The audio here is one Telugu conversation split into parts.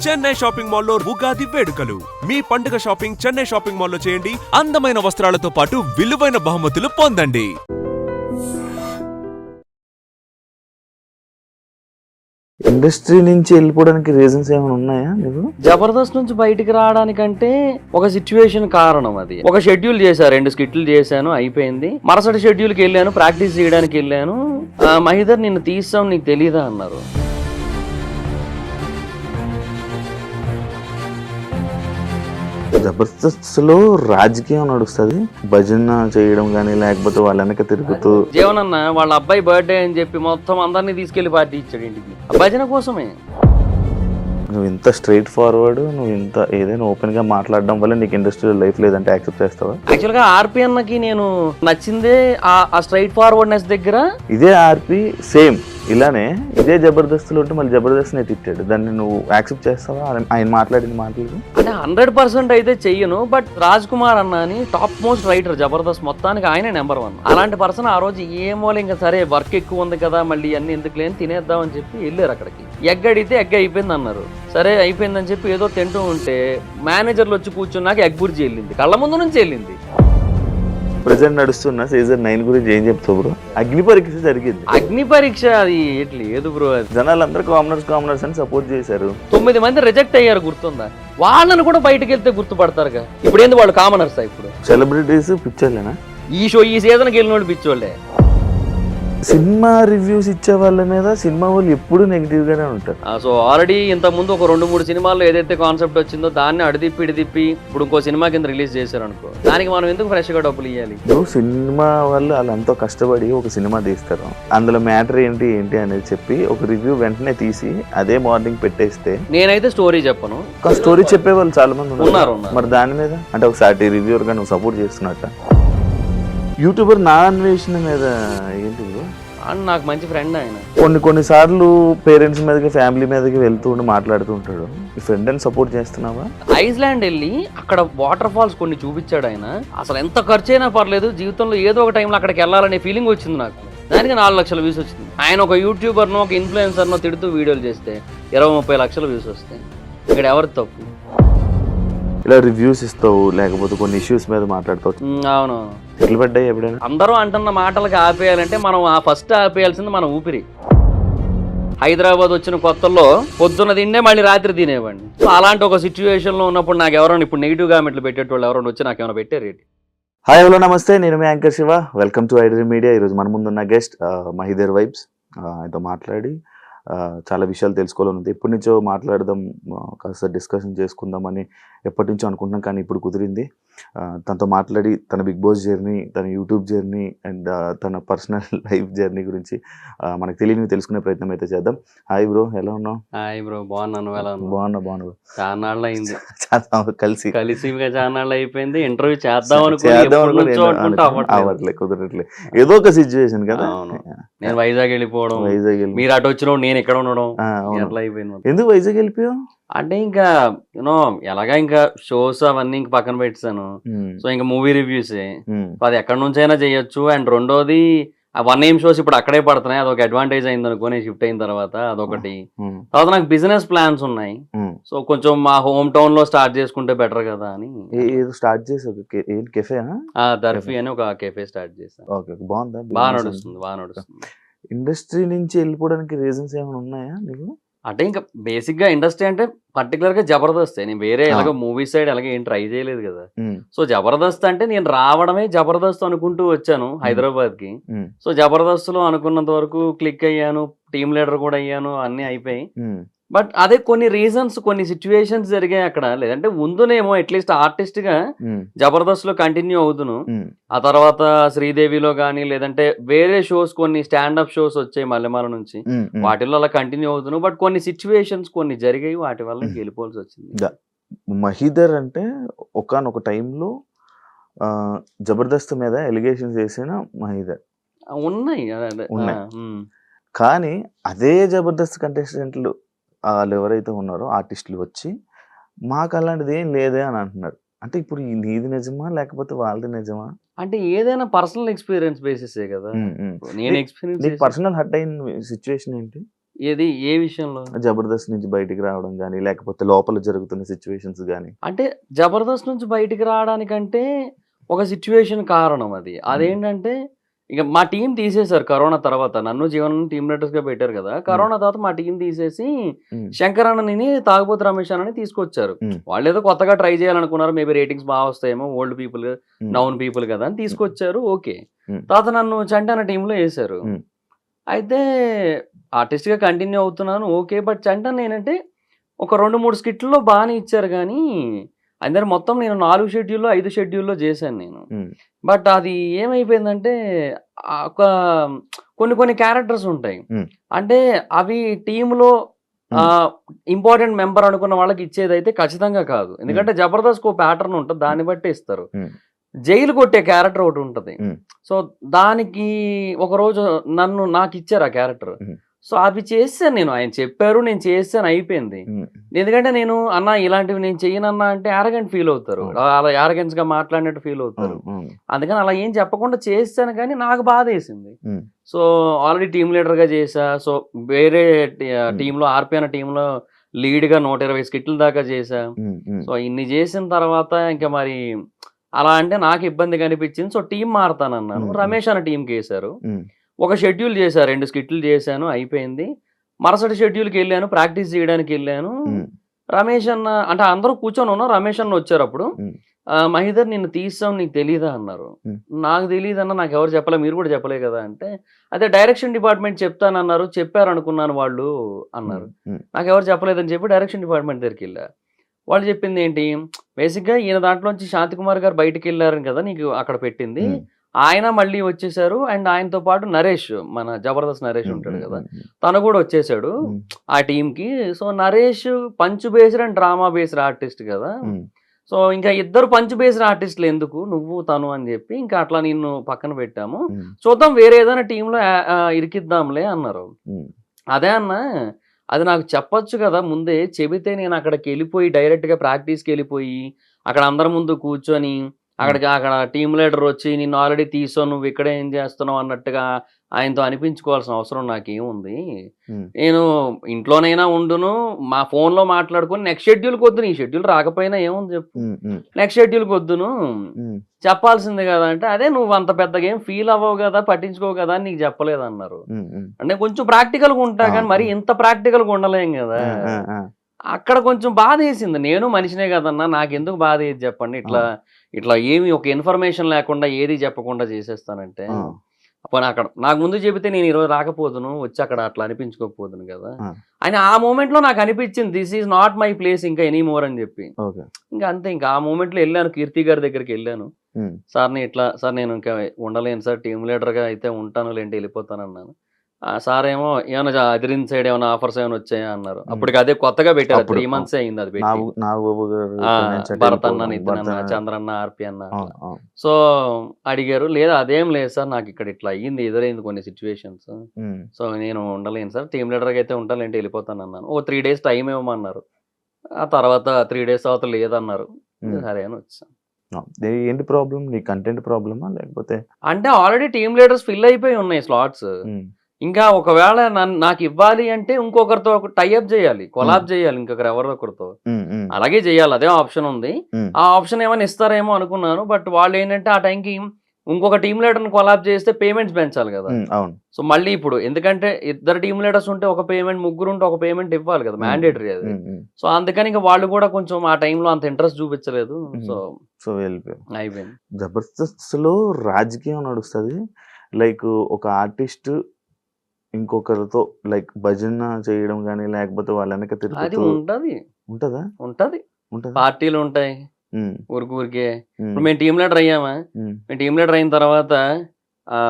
చెన్నై షాపింగ్ మాల్లో ఉగాది వేడుకలు. మీ పండుగ షాపింగ్ చెన్నై షాపింగ్ మాల్లో చేయండి. అందమైన వస్త్రాలతో పాటు విలువైన బహుమతులు పొందండి. ఇండస్ట్రీ నుంచి వెళ్ళిపోవడానికి రీజన్స్ ఏమైనా ఉన్నాయా నీకు? జబర్దస్త్ నుంచి బయటికి రావడానికంటే ఒక సిచ్యువేషన్ కారణం అది. ఒక షెడ్యూల్ చేశారు, 2 స్కిట్లు చేశాను, అయిపోయింది. మరుసటి షెడ్యూల్కి వెళ్ళాను, ప్రాక్టీస్ చేయడానికి వెళ్ళాను. మహిదర్ నిన్ను తీస్తాం, నీకు తెలీదా అన్నారు. జబర్దస్త్ లో రాజకీయం నడుస్తుంది, భజన చేయడం గానీ లేకపోతే వాళ్ళ వెనక తిరుగుతూ. జీవనన్న వాళ్ళ అబ్బాయి బర్త్డే అని చెప్పి మొత్తం అందరినీ తీసుకెళ్లి పార్టీ ఇచ్చాడు ఇంటికి, భజన కోసమే. నువ్వు ఇంత స్ట్రైట్ ఫార్వర్డ్, నువ్వు ఇంత ఏదైనా ఓపెన్ గా మాట్లాడడం వల్ల నీకు ఇండస్ట్రీలో లైఫ్ లేదంటే యాక్సెప్ట్ చేస్తావా? యాక్చువల్ గా ఆర్పి అన్నకి నేను నచ్చిందే ఆ స్ట్రైట్ ఫార్వర్డ్నెస్ దగ్గర. ఇదే ఆర్పి సేమ్ ఇలానే ఇదే జబర్దస్త్లో ఉంటే మళ్ళీ జబర్దస్త్ నే తిట్టాడు, దాన్ని నువ్వు యాక్సెప్ట్ చేస్తావా? ఆయన మాట్లాడిన మాటలు అంటే 100% అయితే చెయ్యను. బట్ రాజ్ కుమార్ అన్న అని టాప్ మోస్ట్ రైటర్ జబర్దస్త్ మొత్తానికి ఆయనే నెంబర్ 1. అలాంటి పర్సన్ ఆ రోజు ఏమో ఇంకా సరే వర్క్ ఎక్కువ ఉంది కదా, మళ్ళీ అన్ని ఎందుకు లేని తినేద్దాం అని చెప్పి వెళ్ళారు అక్కడికి. ఎగ్ అడిగితే ఎగ్ అయిపోయింది అన్నారు. సరే అయిపోయిందని చెప్పి ఏదో తింటూ ఉంటే మేనేజర్లు వచ్చి కూర్చున్నాక ఎగ్ బుర్జీ వెళ్ళింది, కళ్ళ ముందు నుంచి వెళ్ళింది. ప్రెసెంట్ నడుస్తున్న సీజన్ 9 గురించి ఏం చెప్తావు బ్రో? అగ్ని పరీక్ష జరిగింది. అగ్ని పరీక్ష అది లేదు బ్రో. అది జనాలందరూ కామనర్స్ అని సపోర్ట్ చేశారు. 9 మంది రిజెక్ట్ అయ్యారు, గుర్తుందా? వాళ్ళని కూడా బయటకు వెళ్తే గుర్తుపడతారుగా. ఇప్పుడు ఏంది వాళ్ళు కామనర్స్? ఇప్పుడు సెలబ్రిటీస్ పిక్చర్లేనా? ఈ సీజన్కి వెళ్ళినోడు పిచ్చోళ్ళే. సినిమా రివ్యూస్ ఇచ్చే వాళ్ళ మీద సినిమా వాళ్ళు ఎప్పుడు నెగిటివ్ గానే ఉంటారు. సో ఆల్రెడీ ఇంత ముందు ఒక 2-3 సినిమాల్లో ఏదైతే కాన్సెప్ట్ వచ్చిందో దాన్ని అడిదిప్పి ఇప్పుడు ఇంకో సినిమా కింద రిలీజ్ చేశారు అనుకో, దానికి మనం ఎందుకు ఫ్రెష్ గా డబ్బులు ఇవ్వాలి? నువ్వు సినిమా వాళ్ళు ఎంతో కష్టపడి ఒక సినిమా తీస్తారు, అందులో మ్యాటర్ ఏంటి అనేది చెప్పి ఒక రివ్యూ వెంటనే తీసి అదే మార్నింగ్ పెట్టేస్తే. నేనైతే స్టోరీ చెప్పను, స్టోరీ చెప్పే వాళ్ళు చాలా మంది ఉన్నారు. మరి దాని మీద అంటే ఒకసారి రివ్యూర్ గా నువ్వు సపోర్ట్ చేస్తున్నట్ట. యూట్యూబర్ నా అన్వేషణ మీద ఏంటి? నాకు మంచి ఫ్రెండ్ ఆయన. కొన్నిసార్లు పేరెంట్స్ మీదకి ఫ్యామిలీ మీదకి వెళ్తూ ఉండి మాట్లాడుతూ ఉంటాడు. ఈ ఫ్రెండ్ అని సపోర్ట్ చేస్తున్నావా? ఐస్లాండ్ వెళ్ళి అక్కడ వాటర్ ఫాల్స్ కొన్ని చూపించాడు ఆయన. అసలు ఎంత ఖర్చు అయినా పర్లేదు, జీవితంలో ఏదో ఒక టైంలో అక్కడికి వెళ్ళాలనే ఫీలింగ్ వచ్చింది నాకు. దానికి 4 లక్షల వ్యూస్ వచ్చింది. ఆయన ఒక యూట్యూబర్నో ఒక ఇన్ఫ్లుయెన్సర్నో తిడుతూ వీడియోలు చేస్తే 20-30 లక్షల వ్యూస్ వస్తాయి. ఇక్కడ ఎవరి తప్పు? ఇలా రివ్యూస్ ఇస్తావు, లేకపోతే కొన్ని ఇష్యూస్ మీద మాట్లాడతావు. అవును, ఎట్లు పడ్డాయి ఎప్పుడైనా? అందరూ అంటున్న మాటలకి ఆపేయాలంటే మనం ఫస్ట్ ఆపేయాల్సింది మన ఊపిరి. హైదరాబాద్ వచ్చిన కొత్తల్లో పొద్దున్న తిండే మళ్ళీ రాత్రి తినేవాడిని. సో అలాంటి ఒక సిచ్యువేషన్లో ఉన్నప్పుడు నాకు ఎవరైనా ఇప్పుడు నెగిటివ్ కామెంట్లు పెట్టేటోళ్ళు ఎవరైనా వచ్చి నాకు ఏమైనా పెట్టారు ఏంటి? హాయ్ హలో నమస్తే, నేను మీ anchor Shiva. Welcome to iDream Media. ఈరోజు మన ముందున్న గెస్ట్ మహిదర్ వైబ్స్. ఆయనతో మాట్లాడి చాలా విషయాలు తెలుసుకోవాలని ఉంది. ఎప్పటి నుంచో మాట్లాడదాం, కాస్త డిస్కషన్ చేసుకుందామని ఎప్పటి నుంచో అనుకుంటున్నాం, కానీ ఇప్పుడు కుదిరింది. తనతో మాట్లాడి తన బిగ్ బాస్ జర్నీ, తన యూట్యూబ్ జర్నీ అండ్ తన పర్సనల్ లైఫ్ జర్నీ గురించి మనకు తెలియనివి తెలుసుకునే ప్రయత్నం అయితే చేద్దాం. హాయ్ బ్రో, ఎలా ఉన్నావు? హాయ్ బ్రో, బాగున్నాను. బాగున్నా. చాలా నాళ్ళు అయింది కలిసి చాలా అయిపోయింది. ఇంటర్వ్యూ చేద్దాం అవ్వట్లే, కుదరట్లే. ఏదో ఒక సిచ్యువేషన్ కదా. నేను వైజాగ్ వెళ్ళిపోవడం, మీరు అటు వచ్చిన నేను ఇక్కడ ఉండడం, ఎట్లా అయిపోయింది. ఎందుకు వైజాగ్ వెళ్ళిపోయావు? అంటే ఇంకా యూనో ఎలాగా ఇంకా షోస్ అవన్నీ ఇంక పక్కన పెట్టాను. సో ఇంకా మూవీ రివ్యూస్ అది ఎక్కడి నుంచి అయినా చేయొచ్చు. అండ్ రెండోది 1AM షోస్ ఇప్పుడు అక్కడే పడుతున్నాయి, అదొక అడ్వాంటేజ్ అయింది అనుకోని షిఫ్ట్ అయిన తర్వాత. అదొకటి. తర్వాత నాకు బిజినెస్ ప్లాన్స్ ఉన్నాయి. సో కొంచెం మా హోమ్ టౌన్ లో స్టార్ట్ చేసుకుంటే బెటర్ కదా అని. స్టార్ట్ చేసావు కెఫే? దర్ఫీ అని ఒక కెఫే స్టార్ట్ చేశాను. బాగా నడుస్తుంది. ఇండస్ట్రీ నుంచి వెళ్ళిపోవడానికి రీజన్స్ ఏమైనా ఉన్నాయా నీకు? అంటే ఇంకా బేసిక్ గా ఇండస్ట్రీ అంటే పర్టికులర్ గా జబర్దస్త్. నేను వేరే ఎలాగో మూవీ సైడ్ అలాగే ఏం ట్రై చేయలేదు కదా. సో జబర్దస్త్ అంటే నేను రావడమే జబర్దస్త్ అనుకుంటూ వచ్చాను హైదరాబాద్ కి. సో జబర్దస్త్ లో అనుకున్నంత వరకు క్లిక్ అయ్యాను, టీమ్ లీడర్ కూడా అయ్యాను, అన్ని అయిపోయి. బట్ అదే కొన్ని రీజన్స్, కొన్ని సిచ్యువేషన్స్ జరిగాయి అక్కడ. లేదంటే ముందునేమో అట్లీస్ట్ ఆర్టిస్ట్ గా జబర్దస్త్ లో కంటిన్యూ అవుతును. ఆ తర్వాత శ్రీదేవిలో గానీ లేదంటే వేరే షోస్, కొన్ని స్టాండప్ షోస్ వచ్చాయి మల్లెమాల నుంచి, వాటిల్లో అలా కంటిన్యూ అవుతున్నాను. బట్ కొన్ని సిచ్యువేషన్స్ కొన్ని జరిగాయి, వాటి వల్ల వెళ్ళిపోవాల్సి వచ్చింది. మహిదర్ అంటే ఒకానొక టైంలో జబర్దస్త్ మీద ఎలిగేషన్స్ చేసిన మహిదర్ ఉన్నాయి. కానీ అదే జబర్దస్త్ కంటెస్టెంట్లు వాళ్ళు ఎవరైతే ఉన్నారో ఆర్టిస్టులు వచ్చి మాకు అలాంటిది ఏం లేదే అని అంటున్నారు. అంటే ఇప్పుడు నీది నిజమా లేకపోతే వాళ్ళది నిజమా? అంటే ఏదైనా పర్సనల్ ఎక్స్పీరియన్స్ బేసిస్ కదా. నేను ఎక్స్పీరియన్స్ పర్సనల్ హర్ట్ అయిన సిచ్యువేషన్ ఏంటి? ఏది ఏ విషయంలో? జబర్దస్త్ నుంచి బయటికి రావడం గానీ, లేకపోతే లోపల జరుగుతున్న సిట్యుయేషన్స్ గానీ. అంటే జబర్దస్త్ నుంచి బయటికి రావడానికంటే ఒక సిట్యుయేషన్ కారణం అది. అదేంటంటే ఇక మా టీమ్ తీసేశారు కరోనా తర్వాత. నన్ను జీవన్ టీమ్ లీడర్స్‌గా పెట్టారు కదా! కరోనా తర్వాత మా టీమ్ తీసేసి హ్మ్. శంకర్ అన్నని, తాగుబోతు రమేష్ అన్నని తీసుకొచ్చారు. హ్మ్. వాళ్ళేదో కొత్తగా ట్రై చేయాలనుకున్నారు. మేబీ రేటింగ్స్ బాగా వస్తాయేమో, ఓల్డ్ పీపుల్, హ్మ్. నౌన్ పీపుల్ కదా అని తీసుకొచ్చారు. ఓకే. హ్మ్. తర్వాత నన్ను చంటి అన్న టీమ్‌లో ఏశారు. హ్మ్. అయితే ఆర్టిస్ట్‌గా కంటిన్యూ అవుతున్నాను. ఓకే. బట్ చంటి అన్న ఏంటంటే ఒక 2, 3 స్కిట్‌ల్లో బానే ఇచ్చారు గానీ, అందరు మొత్తం నేను 4 షెడ్యూల్‌లో, 5 షెడ్యూల్‌లో చేశాను నేను. హ్మ్. బట్ అది ఏమైపోయిందంటే ఒక కొన్ని కొన్ని క్యారెక్టర్స్ ఉంటాయి. హ్మ్. అంటే అవి టీమ్‌లో హ్మ్. ఇంపార్టెంట్ మెంబర్ అనుకున్న వాళ్ళకి ఇచ్చేదైతే ఖచ్చితంగా కాదు. ఎందుకంటే జబర్దస్త్‌కో ప్యాటర్న్ ఉంటది. దాన్ని బట్టే ఇస్తారు. హ్మ్. జైలు కొట్టే క్యారెక్టర్ ఒకటుంటది. హ్మ్. సో, దానికి ఒకరోజు నాకిచ్చారు ఆ క్యారెక్టర్. హ్మ్. సో, అవి చేసేసాను నేను. ఆయన చెప్పారు. నేను చేసేసాను అయిపోయింది. హ్మ్. ఎందుకంటే నేను అన్నా ఇలాంటివి నేను చెయ్యనన్నా అంటే యారగెంట్ ఫీల్ అవుతారు. అవును. అలా యారగెన్స్‌గా మాట్లాడినట్టు ఫీల్ అవుతారు. అవును. అవును. అందుకని అలా ఏం చెప్పకుండా చేసేసాను కానీ నాకు బాధేసింది. హ్మ్. సో, ఆల్రెడీ టీమ్ లీడర్‌గా చేశా. సో, వేరే హ్మ్. టీమ్‌లో ఆర్‌పీ అన్న టీమ్‌లో లీడ్‌గా 120 స్కిట్‌ల దాకా చేశా. హ్మ్. హ్మ్. సో, ఇన్ని చేసిన తర్వాత ఇంక మరి అలా అంటే నాకు ఇబ్బందిగా అనిపించింది. సో, టీమ్ మారతానన్నాను. హ్మ్. హ్మ్. రమేష్ అన్న టీమ్‌కేశారు. హ్మ్. ఒక షెడ్యూల్ చేశా. 2 స్కిట్‌లు చేశాను. అయిపోయింది. మరుసటి షెడ్యూల్‌కెళ్ళాను. ప్రాక్టీస్ చేయడానికెళ్ళాను. హ్మ్. రమేష్ అన్న అంటే అందరూ కూర్చొనున్నాం. రమేష్ అన్న వచ్చారప్పుడు. హ్మ్. "మహీధర్ నిన్ను తీసేసాం నీకు తెలీదా?" అన్నారు. హ్మ్. "నాకు తెలీదన్న. నాకెవరు చెప్పలే. మీరు కూడా చెప్పలే కదా!" అంటే, "అదే డైరెక్షన్ డిపార్ట్‌మెంట్ చెప్తానన్నారు. చెప్పారనుకున్నాను వాళ్ళు" హ్మ్. అన్నారు. హ్మ్. నాకెవరు చెప్పలేదని చెప్పి డైరెక్షన్ డిపార్ట్‌మెంట్ దగ్గరికెళ్ళా. వాళ్ళు చెప్పిందేంటి, బేసిక్‌గా ఈయన దాంట్లోంచి శాంతికుమార్ గారు బయటికెళ్లారు కదా! నీకు అక్కడ పెట్టింది. హ్మ్. ఆయన మళ్ళీ వచ్చేసారు. అండ్ ఆయనతో పాటు నరేష్, మన 'జబర్దస్త్' నరేష్ హ్మ్. ఉంటాడు హ్మ్. కదా! హ్మ్. తను కూడా వచ్చేసాడు హ్మ్. ఆ టీమ్‌కి. So, Naresh punch based and drama based artist కదా! హ్మ్. సో, ఇంకా ఇద్దరు పంచ్ బేస్డ్ ఆర్టిస్ట్‌లు ఎందుకు నువ్వు, తను అని చెప్పి ఇంకా అట్లా నిన్ను పక్కన పెట్టాము. హ్మ్. చూద్దాం వేరే ఏదైనా టీమ్‌లో ఇరికిద్దాంలే అన్నారు. హ్మ్. అదే అన్నా, అది నాకు చెప్పొచ్చు గదా! ముందే. చెబితే నేనక్కడికెళ్ళిపోయి డైరెక్ట్‌గా ప్రాక్టీస్‌కెళ్ళిపోయి, అక్కడ అందరి ముందు కూర్చొని, హ్మ్. అక్కడ టీమ్ లీడరొచ్చి నిన్ను ఆల్రెడీ తీసాం. నువ్విక్కడే ఏం జేస్తున్నావు అన్నట్టుగా ఆయనతో అనిపించుకోవాల్సిన అవసరం నాకేముంది. హ్మ్. నేను ఇంట్లోనైనా ఉండును, మా ఫోన్‌లో మాట్లాడుకొని నెక్స్ట్ షెడ్యూల్‌కొద్దును. ఈ షెడ్యూల్ రాకపోయినా ఏముంది జెప్పు. హ్మ్. హ్మ్. నెక్స్ట్ షెడ్యూల్‌కొద్దును. హ్మ్. చెప్పాల్సిందే గదా! అంటే, అదే నువ్వంత పెద్దగా ఏం ఫీల్ అవ్వవు గదా! పట్టించుకోవు గదా! అని నీకు జెప్పలేదన్నారు. హ్మ్. హ్మ్. అంటే కొంచెం ప్రాక్టికల్‌గా ఉంటా అవును. గానీ, మరీ అవును. ఇంత ప్రాక్టికల్‌గా ఉండలేం గదా! ఆ! ఆ! ఆ! అక్కడ కొంచెం బాధేసింది. నేను మనిషినే గదన్నా! నాకెందుకు బాధేయదు జెప్పండి. అవును. ఇట్లా ఏమి ఒక ఇన్ఫర్మేషన్ లేకుండా ఏది చెప్పకుండా చేసేస్తానంటే, ఆ! పోనీ అక్కడ నాకు ముందు చెబితే నేను ఈరోజు రాకపోదును. వచ్చి అక్కడ అట్లా అనిపించుకోకపోదును గదా! ఆ! అని ఆ మొమెంట్‌లో నాకనిపించింది. This is not my place ఇంకా ఎనీమోర్ అని జెప్పి. ఓకే. ఇంక అంతే ఇంక ఆ మొమెంట్‌లో ఎళ్ళాను. కీర్తి గారి దగ్గరికెళ్ళాను. హ్మ్. సార్ నేను ఇంకా ఉండలేను సార్. టీమ్ లీడర్‌గా అయితే ఉంటానులెండి ఎళ్ళిపోతానన్నాను. సారేమో ఏమన్నా అదిరిన్ సైడ్ ఏమన్నా ఆఫర్స్ ఏమైనా వచ్చాయా అన్నారు. హ్మ్. అప్పటికి అదే కొత్తగా పెట్టారు. అప్పుడు 3 మంత్సే అయింది అది పెట్టి. నాగబాబు గారు ఆ! ఇక్కడి నుంచి అటు భరత్ అన్న, వెళ్ళిపోవడం, నితిన్ భరత్ అన్న, అన్న. చంద్రన్న, ఆర్‌పి అన్న అట్లా. అవును. అవును. సో, అడిగారు. లేదు అదేం లేదు సార్. నాకిక్కడ ఇట్లా అయ్యింది. ఎదురైంది కొన్ని సిట్యుయేషన్స్. హ్మ్. సో, నేను ఉండలేను సార్. టీమ్ లీడర్‌గా అయితే ఉంటానులెండి ఎళ్ళిపోతానన్నాను. ఓ 3 డేస్ టైమ్ ఇవ్వమన్నారు. ఆ తర్వాత 3 డేస్ తర్వాత లేదన్నారు. హ్మ్. సరే అని వచ్చేసాను. ఏంటి ప్రాబ్లమ్? నీ కంటెంట్ ప్రాబ్లమా? లేకపోతే అంటే ఆల్రెడీ టీమ్ లీడర్స్ ఫిల్ అయిపోయి ఉన్నాయి స్లాట్స్. హ్మ్. ఇంకా ఒకవేళ నాకివ్వాలి అంటే ఇంకొకరితో ఒక టై అప్ జేయాలి. హ్మ్. కొలాబ్ జేయాలి ఇంకొకరు ఎవరో ఒకరితో. హ్మ్. హ్మ్. అలాగే జేయాలి. అదే ఆప్షన్ ఉంది. హ్మ్. ఆ ఆప్షన్ ఏమైనా ఇస్తారేమో అనుకున్నాను. బట్ వాళ్ళేంటంటే ఆ టైంకి ఇంకొక టీమ్ లీడర్‌ని కొలాబ్ చేస్తే పేమెంట్స్ పెంచాలి గదా! హ్మ్. అవును. సో, మళ్ళీ ఇప్పుడు ఎందుకంటే ఇద్దరు టీమ్ లీడర్స్ ఉంటే ఒక పేమెంట్, ముగ్గురుంటే ఒక పేమెంట్ ఇవ్వాలి కదా! హ్మ్. మ్యాండేటరీ అది. హ్మ్. హ్మ్. సో, అందుకని ఇంక వాళ్ళు గూడా కొంచెం ఆ టైంలో అంత ఇంట్రెస్ట్ చూపించలేదు. హ్మ్. సో, సో, వెళ్ళిపోయావు. అయిపోయింది. జబర్దస్త్‌లో రాజకీయం నడుస్తది. లైక్ ఒక ఆర్టిస్ట్ ఇంకొకరితో లైక్ భజన చేయడం గాని, లేకపోతే వాళ్ళ వెనక అది తిరుగుతూ ఉంటది. ఉంటదా? ఉంటది. ఉంటదా? పార్టీలుంటాయి. హ్మ్. ఊరికే. హ్మ్. ఇప్పుడు మేము టీమ్ లీడర్ అయ్యామా? హ్మ్. మేము టీమ్ లీడర్ అయిన తర్వాత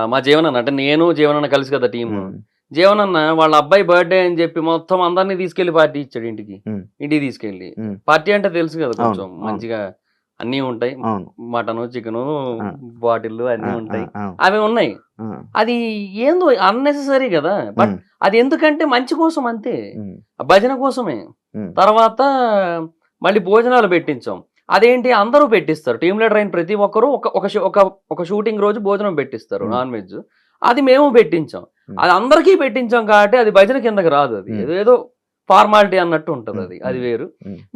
మా జీవనన్న అంటే నేను, జీవనన్న కలిసి కదా టీము. హ్మ్. జీవనన్న వాళ్ళ అబ్బాయి బర్త్‌డే అని చెప్పి మొత్తం అందరిని తీసుకెళ్ళి పార్టీ ఇచ్చాడు ఇంటికి. హ్మ్. ఇంటికి తీసుకెళ్ళి. హ్మ్. పార్టీ అంటే తెలుసు కదా అవును. కొంచెం అవును. మంచిగా అన్నీ ఉంటాయి. అవును. మటను, చికెను, ఆ! బాటిల్లు ఆ! అన్నీ ఆ! ఉంటాయి. ఆ! అవి ఉన్నాయి. ఆ! అది ఏందో అన్నెసెసరీ గదా! బట్ హ్మ్. అది ఎందుకంటే మంచి కోసం అంతే. హ్మ్. భజన కోసమే. హ్మ్. తర్వాత మళ్ళీ భోజనాలు పెట్టించాం. అదేంటి అందరూ పెట్టిస్తారు. టీమ్ లీడర్ అయిన ప్రతి ఒక్కరు ఒక ఒక షూ ఒక ఒక షూటింగ్ రోజు భోజనం పెట్టిస్తారు హ్మ్. Non veg. అది మేము పెట్టించాం. Hmm. అది అందరికీ పెట్టించాం కాబట్టి అది భజన కిందకి రాదు. అది ఏదో ఫార్మాలిటీ అన్నట్టు ఉంటుంది. అది వేరు.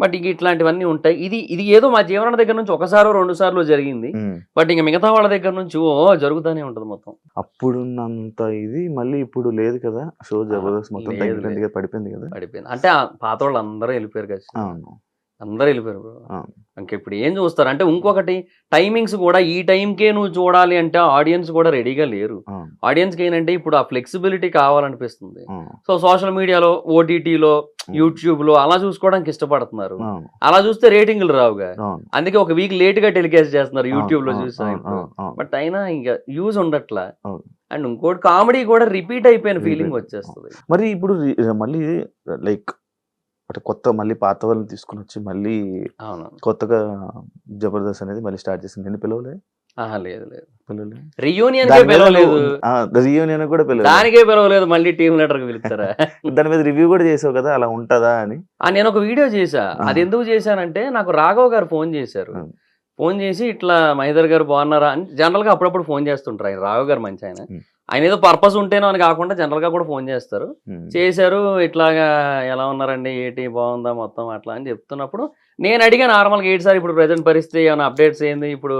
బట్ ఇంక ఇట్లాంటివన్నీ ఉంటాయి. ఇది ఏదో మా జీవన దగ్గర నుంచి ఒకసారో 2 సార్లు జరిగింది. బట్ ఇంక మిగతా వాళ్ళ దగ్గర నుంచి జరుగుతూనే ఉంటది మొత్తం. అప్పుడున్నంత ఇది మళ్ళీ ఇప్పుడు లేదు కదా. షో జబర్దస్త్ మొత్తం తగ్గిపోయింది కదా, పడిపోయింది కదా. పడిపోయింది అంటే పాత వాళ్ళు అందరూ వెళ్ళిపోయారు కదా. అవును, అందరూ వెళ్ళిపోయారు. ఇంక ఇప్పుడు ఏం చూస్తారు అంటే ఇంకొకటి టైమింగ్స్ కూడా ఈ టైంకే నువ్వు చూడాలి అంటే ఆడియన్స్ కూడా రెడీగా లేరు. ఆడియన్స్కి ఏంటంటే ఇప్పుడు ఆ ఫ్లెక్సిబిలిటీ కావాలనిపిస్తుంది. సో సోషల్ మీడియాలో, ఓటీటీలో, యూట్యూబ్ లో అలా చూసుకోవడానికి ఇష్టపడుతున్నారు. అలా చూస్తే రేటింగ్లు రావుగా. అందుకే ఒక వీక్ లేట్ గా టెలికాస్ట్ చేస్తున్నారు యూట్యూబ్ లో చూసాను. బట్ అయినా ఇంకా యూజ్ ఉండట్లా. అండ్ ఇంకోటి కామెడీ కూడా రిపీట్ అయిపోయిన ఫీలింగ్ వచ్చేస్తుంది. మరి ఇప్పుడు మళ్ళీ లైక్ అంటే కొత్త మళ్ళీ పాత వాళ్ళని తీసుకుని వచ్చి మళ్ళీ కొత్తగా జబర్దస్త్ అనేది మళ్ళీ స్టార్ట్ చేసింది. నేను పిలవలే. లేదు పిలవలే. రియూనియన్ పిలవలేదు. రియూనియన్ కూడా పిలవలేదు. దానికే పిలవలేదు. మళ్ళీ టీమ్ లీడర్ కి పిలుస్తారా? దాని మీద రివ్యూ కూడా చేసావు కదా, అలా ఉంటదా అని. నేను ఒక వీడియో చేశా. అది ఎందుకు చేశానంటే నాకు రాఘవ్ గారు ఫోన్ చేశారు. ఫోన్ చేసి ఇట్లా మహేందర్ గారు బాగున్నారా అని జనరల్ గా అప్పుడప్పుడు ఫోన్ చేస్తుంటారు. ఆయన రాఘవ్ గారు మంచి ఆయన ఏదో పర్పస్ ఉంటేనో అని కాకుండా జనరల్ గా కూడా ఫోన్ చేస్తారు. చేశారు, ఇట్లాగా ఎలా ఉన్నారండి, ఏంటి బాగుందా మొత్తం అట్లా అని చెప్తున్నప్పుడు నేను అడిగా నార్మల్గా ఏంటి సార్ ఇప్పుడు ప్రజెంట్ పరిస్థితి ఏమైనా అప్డేట్స్ ఏంది, ఇప్పుడు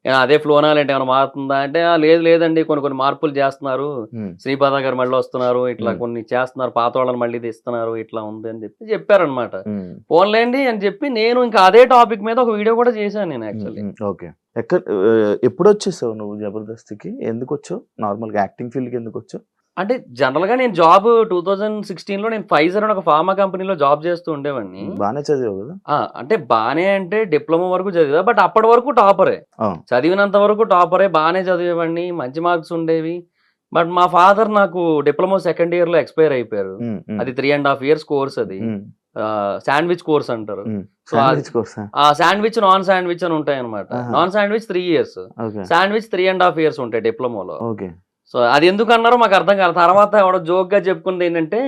అదే ఫ్లోనా లేంటే ఏమైనా మారుతుందా అంటే లేదండి కొన్ని మార్పులు చేస్తున్నారు, శ్రీపాద గారు మళ్ళీ వస్తున్నారు, ఇట్లా కొన్ని చేస్తున్నారు, పాత వాళ్ళని మళ్ళీ తీస్తున్నారు, ఇట్లా ఉంది అని చెప్పారనమాట. ఫోన్లేండి అని చెప్పి నేను ఇంకా అదే టాపిక్ మీద ఒక వీడియో కూడా చేశాను నేను యాక్చువల్లీ. ఓకే, ఎప్పుడు వచ్చేసావు నువ్వు జబర్దస్త్కి? ఎందుకు వచ్చావు? నార్మల్గా యాక్టింగ్ ఫీల్డ్కి ఎందుకు వచ్చావు? అంటే జనరల్ గా నేను జాబ్ 2016 లో నేను ఫైజర్ అని ఒక ఫార్మా కంపెనీలో జాబ్ చేస్తూ ఉండేవాడిని. బానే చదివావు కదా? అంటే బానే అంటే డిప్లొమా వరకు చదివా. బట్ అప్పటి వరకు టాపరే, చదివినంత వరకు టాపరే, బాగానే చదివేవాడిని, మంచి మార్క్స్ ఉండేవి. బట్ మా ఫాదర్ నాకు డిప్లొమా సెకండ్ ఇయర్ లో ఎక్స్పైర్ అయిపోయారు. అది 3.5 years కోర్స్. అది శాండ్విచ్ కోర్స్ అంటారు. శాండ్విచ్, నాన్ శాండ్విచ్ అని ఉంటాయి అనమాట. Non sandwich 3 years, sandwich 3.5 years ఉంటాయి డిప్లొమాలో. సో అది ఎందుకు అన్నారో మాకు అర్థం కాదు. తర్వాత ఎవడో జోక్ గా చెప్పుకుంది ఏంటంటే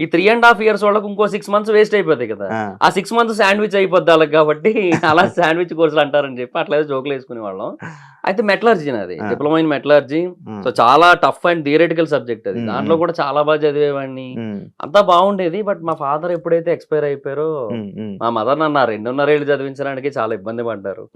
ఈ 3.5 years వాళ్ళకి ఇంకో 6 months వేస్ట్ అయిపోతాయి కదా, ఆ 6 months శాండ్విచ్ అయిపోద్ది వాళ్ళకి, కాబట్టి అలా శాండ్విచ్ కోర్సులు అంటారని చెప్పి అట్లా జోకులు వేసుకునే వాళ్ళం. అయితే మెటలర్జీ అది డిప్లొమా ఇన్ మెటలర్జీ. సో చాలా టఫ్ అండ్ థియరిటికల్ సబ్జెక్ట్ అది. దాంట్లో కూడా చాలా బాగా చదివేవాడిని, అంతా బాగుండేది. బట్ మా ఫాదర్ ఎప్పుడైతే ఎక్స్పైర్ అయిపోయారో మా మదర్ నన్ను 2.5 ఏళ్ళు చదివించడానికి చాలా ఇబ్బంది పడ్డారు.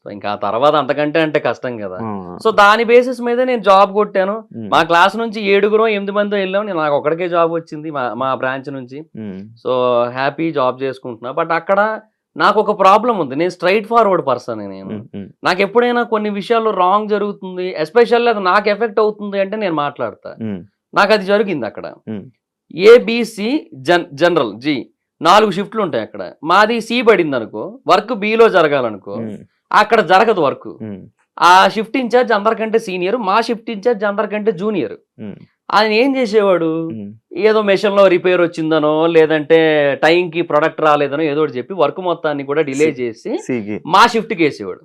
సో ఇంకా తర్వాత అంతకంటే అంటే కష్టం కదా. సో దాని బేసిస్ మీద నేను జాబ్ కొట్టాను. మా క్లాస్ నుంచి 7 మంది వెళ్ళాం. నాకు ఒక్కడికే జాబ్ వచ్చింది మా బ్రాంచ్ నుంచి. సో హ్యాపీ జాబ్ చేసుకుంటున్నా. బట్ అక్కడ నాకు ఒక ప్రాబ్లం ఉంది. నేను స్ట్రైట్ ఫార్వర్డ్ పర్సన్. నాకు ఎప్పుడైనా కొన్ని విషయాల్లో రాంగ్ జరుగుతుంది, ఎస్పెషల్లీ అది నాకు ఎఫెక్ట్ అవుతుంది అంటే నేను మాట్లాడతా. నాకు అది జరిగింది అక్కడ. ఏబిసి జనరల్ జి 4 షిఫ్ట్లు ఉంటాయి అక్కడ. మాది సి పడింది అనుకో, వర్క్ బిలో జరగాలనుకో, అక్కడ జరగదు వర్క్. ఆ షిఫ్ట్ ఇన్ఛార్జ్ అందరికంటే సీనియర్, మా షిఫ్ట్ ఇన్ఛార్జ్ అందరికంటే జూనియర్. ఆయన ఏం చేసేవాడు, ఏదో మెషిన్ లో రిపేర్ వచ్చిందనో లేదంటే టైంకి ప్రొడక్ట్ రాలేదనో ఏదో ఒకటి చెప్పి వర్క్ మొత్తాన్ని కూడా డిలే చేసి మా షిఫ్ట్ కి వేసేవాడు.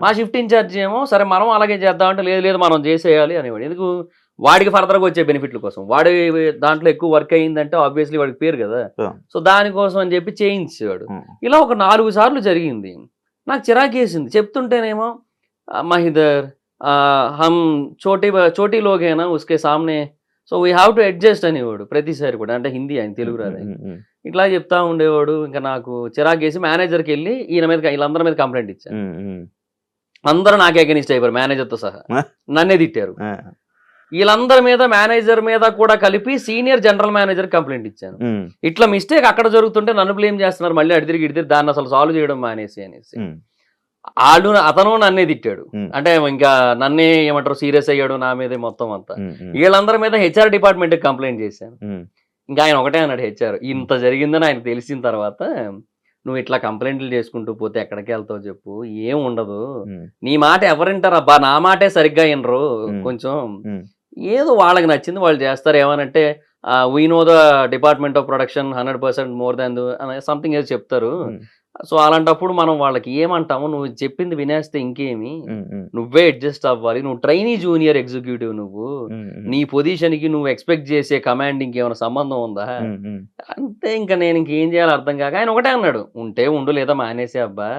మా షిఫ్ట్ ఇన్ఛార్జ్ ఏమో సరే మనం అలాగే చేద్దామంటే లేదు మనం చేసేయాలి అనేవాడు. ఎందుకు, వాడికి ఫర్దర్ గా వచ్చే బెనిఫిట్ల కోసం. వాడి దాంట్లో ఎక్కువ వర్క్ అయ్యిందంటే ఆబ్వియస్లీ వాడికి పేరు కదా, సో దానికోసం అని చెప్పి చేయించేవాడు. ఇలా ఒక 4 సార్లు జరిగింది. నాకు చిరాకేసింది చెప్తుంటేనేమో, మహిదర్ హమ్ చోటీ లోగ్ హేనా ఉస్కే సామ్నే, so we have to adjust అనేవాడు ప్రతిసారి కూడా. అంటే హిందీ, ఆయన తెలుగు రాదు. ఇట్లా చెప్తా ఉండేవాడు. ఇంకా నాకు చిరాకేసి మేనేజర్కి వెళ్ళి వీళ్ళందరి మీద కంప్లైంట్ ఇచ్చాను. అందరూ నాకే అగెనిస్ట్ అయిపోయారు, మేనేజర్తో సహా నన్నే తిట్టారు. వీళ్ళందరి మీద, మేనేజర్ మీద కూడా కలిపి సీనియర్ జనరల్ మేనేజర్ కంప్లైంట్ ఇచ్చాను. ఇట్లా మిస్టేక్ అక్కడ జరుగుతుంటే నన్ను బ్లేమ్ చేస్తున్నారు, మళ్ళీ అడిదిరిగి దాన్ని అసలు సాల్వ్ చేయడం మానేసి అనేసి. అతను నన్నే తిట్టాడు. అంటే ఇంకా నన్నే ఏమంటారు సీరియస్ అయ్యాడు నా మీదే మొత్తం అంతా. వీళ్ళందరి మీద హెచ్ఆర్ డిపార్ట్మెంట్ కంప్లైంట్ చేశాను. ఇంకా ఆయన ఒకటే అన్నాడు, హెచ్ఆర్ ఇంత జరిగిందని ఆయన తెలిసిన తర్వాత నువ్వు ఇట్లా కంప్లైంట్లు చేసుకుంటూ పోతే ఎక్కడికి వెళ్తావు చెప్పు, ఏం ఉండదు, నీ మాట ఎవరింటారు అబ్బా, నా మాటే సరిగ్గా వినరు, కొంచెం ఏదో వాళ్ళకి నచ్చింది వాళ్ళు చేస్తారు, ఏమనంటే we know the department of production 100% more than something ఏదో చెప్తారు. సో అలాంటప్పుడు మనం వాళ్ళకి ఏమంటాము, నువ్వు చెప్పింది వినేస్తే ఇంకేమి, నువ్వే అడ్జస్ట్ అవ్వాలి, నువ్వు ట్రైనీ జూనియర్ ఎగ్జిక్యూటివ్, నువ్వు నీ పొజిషన్ కి నువ్వు ఎక్స్పెక్ట్ చేసే కమాండింగ్ ఏమైనా సంబంధం ఉందా అంటే ఇంకా నేను ఇంకేం చేయాలో అర్థం కాక ఆయన ఒకటే అన్నాడు, ఉంటే ఉండు లేదా మానేసే అబ్బా,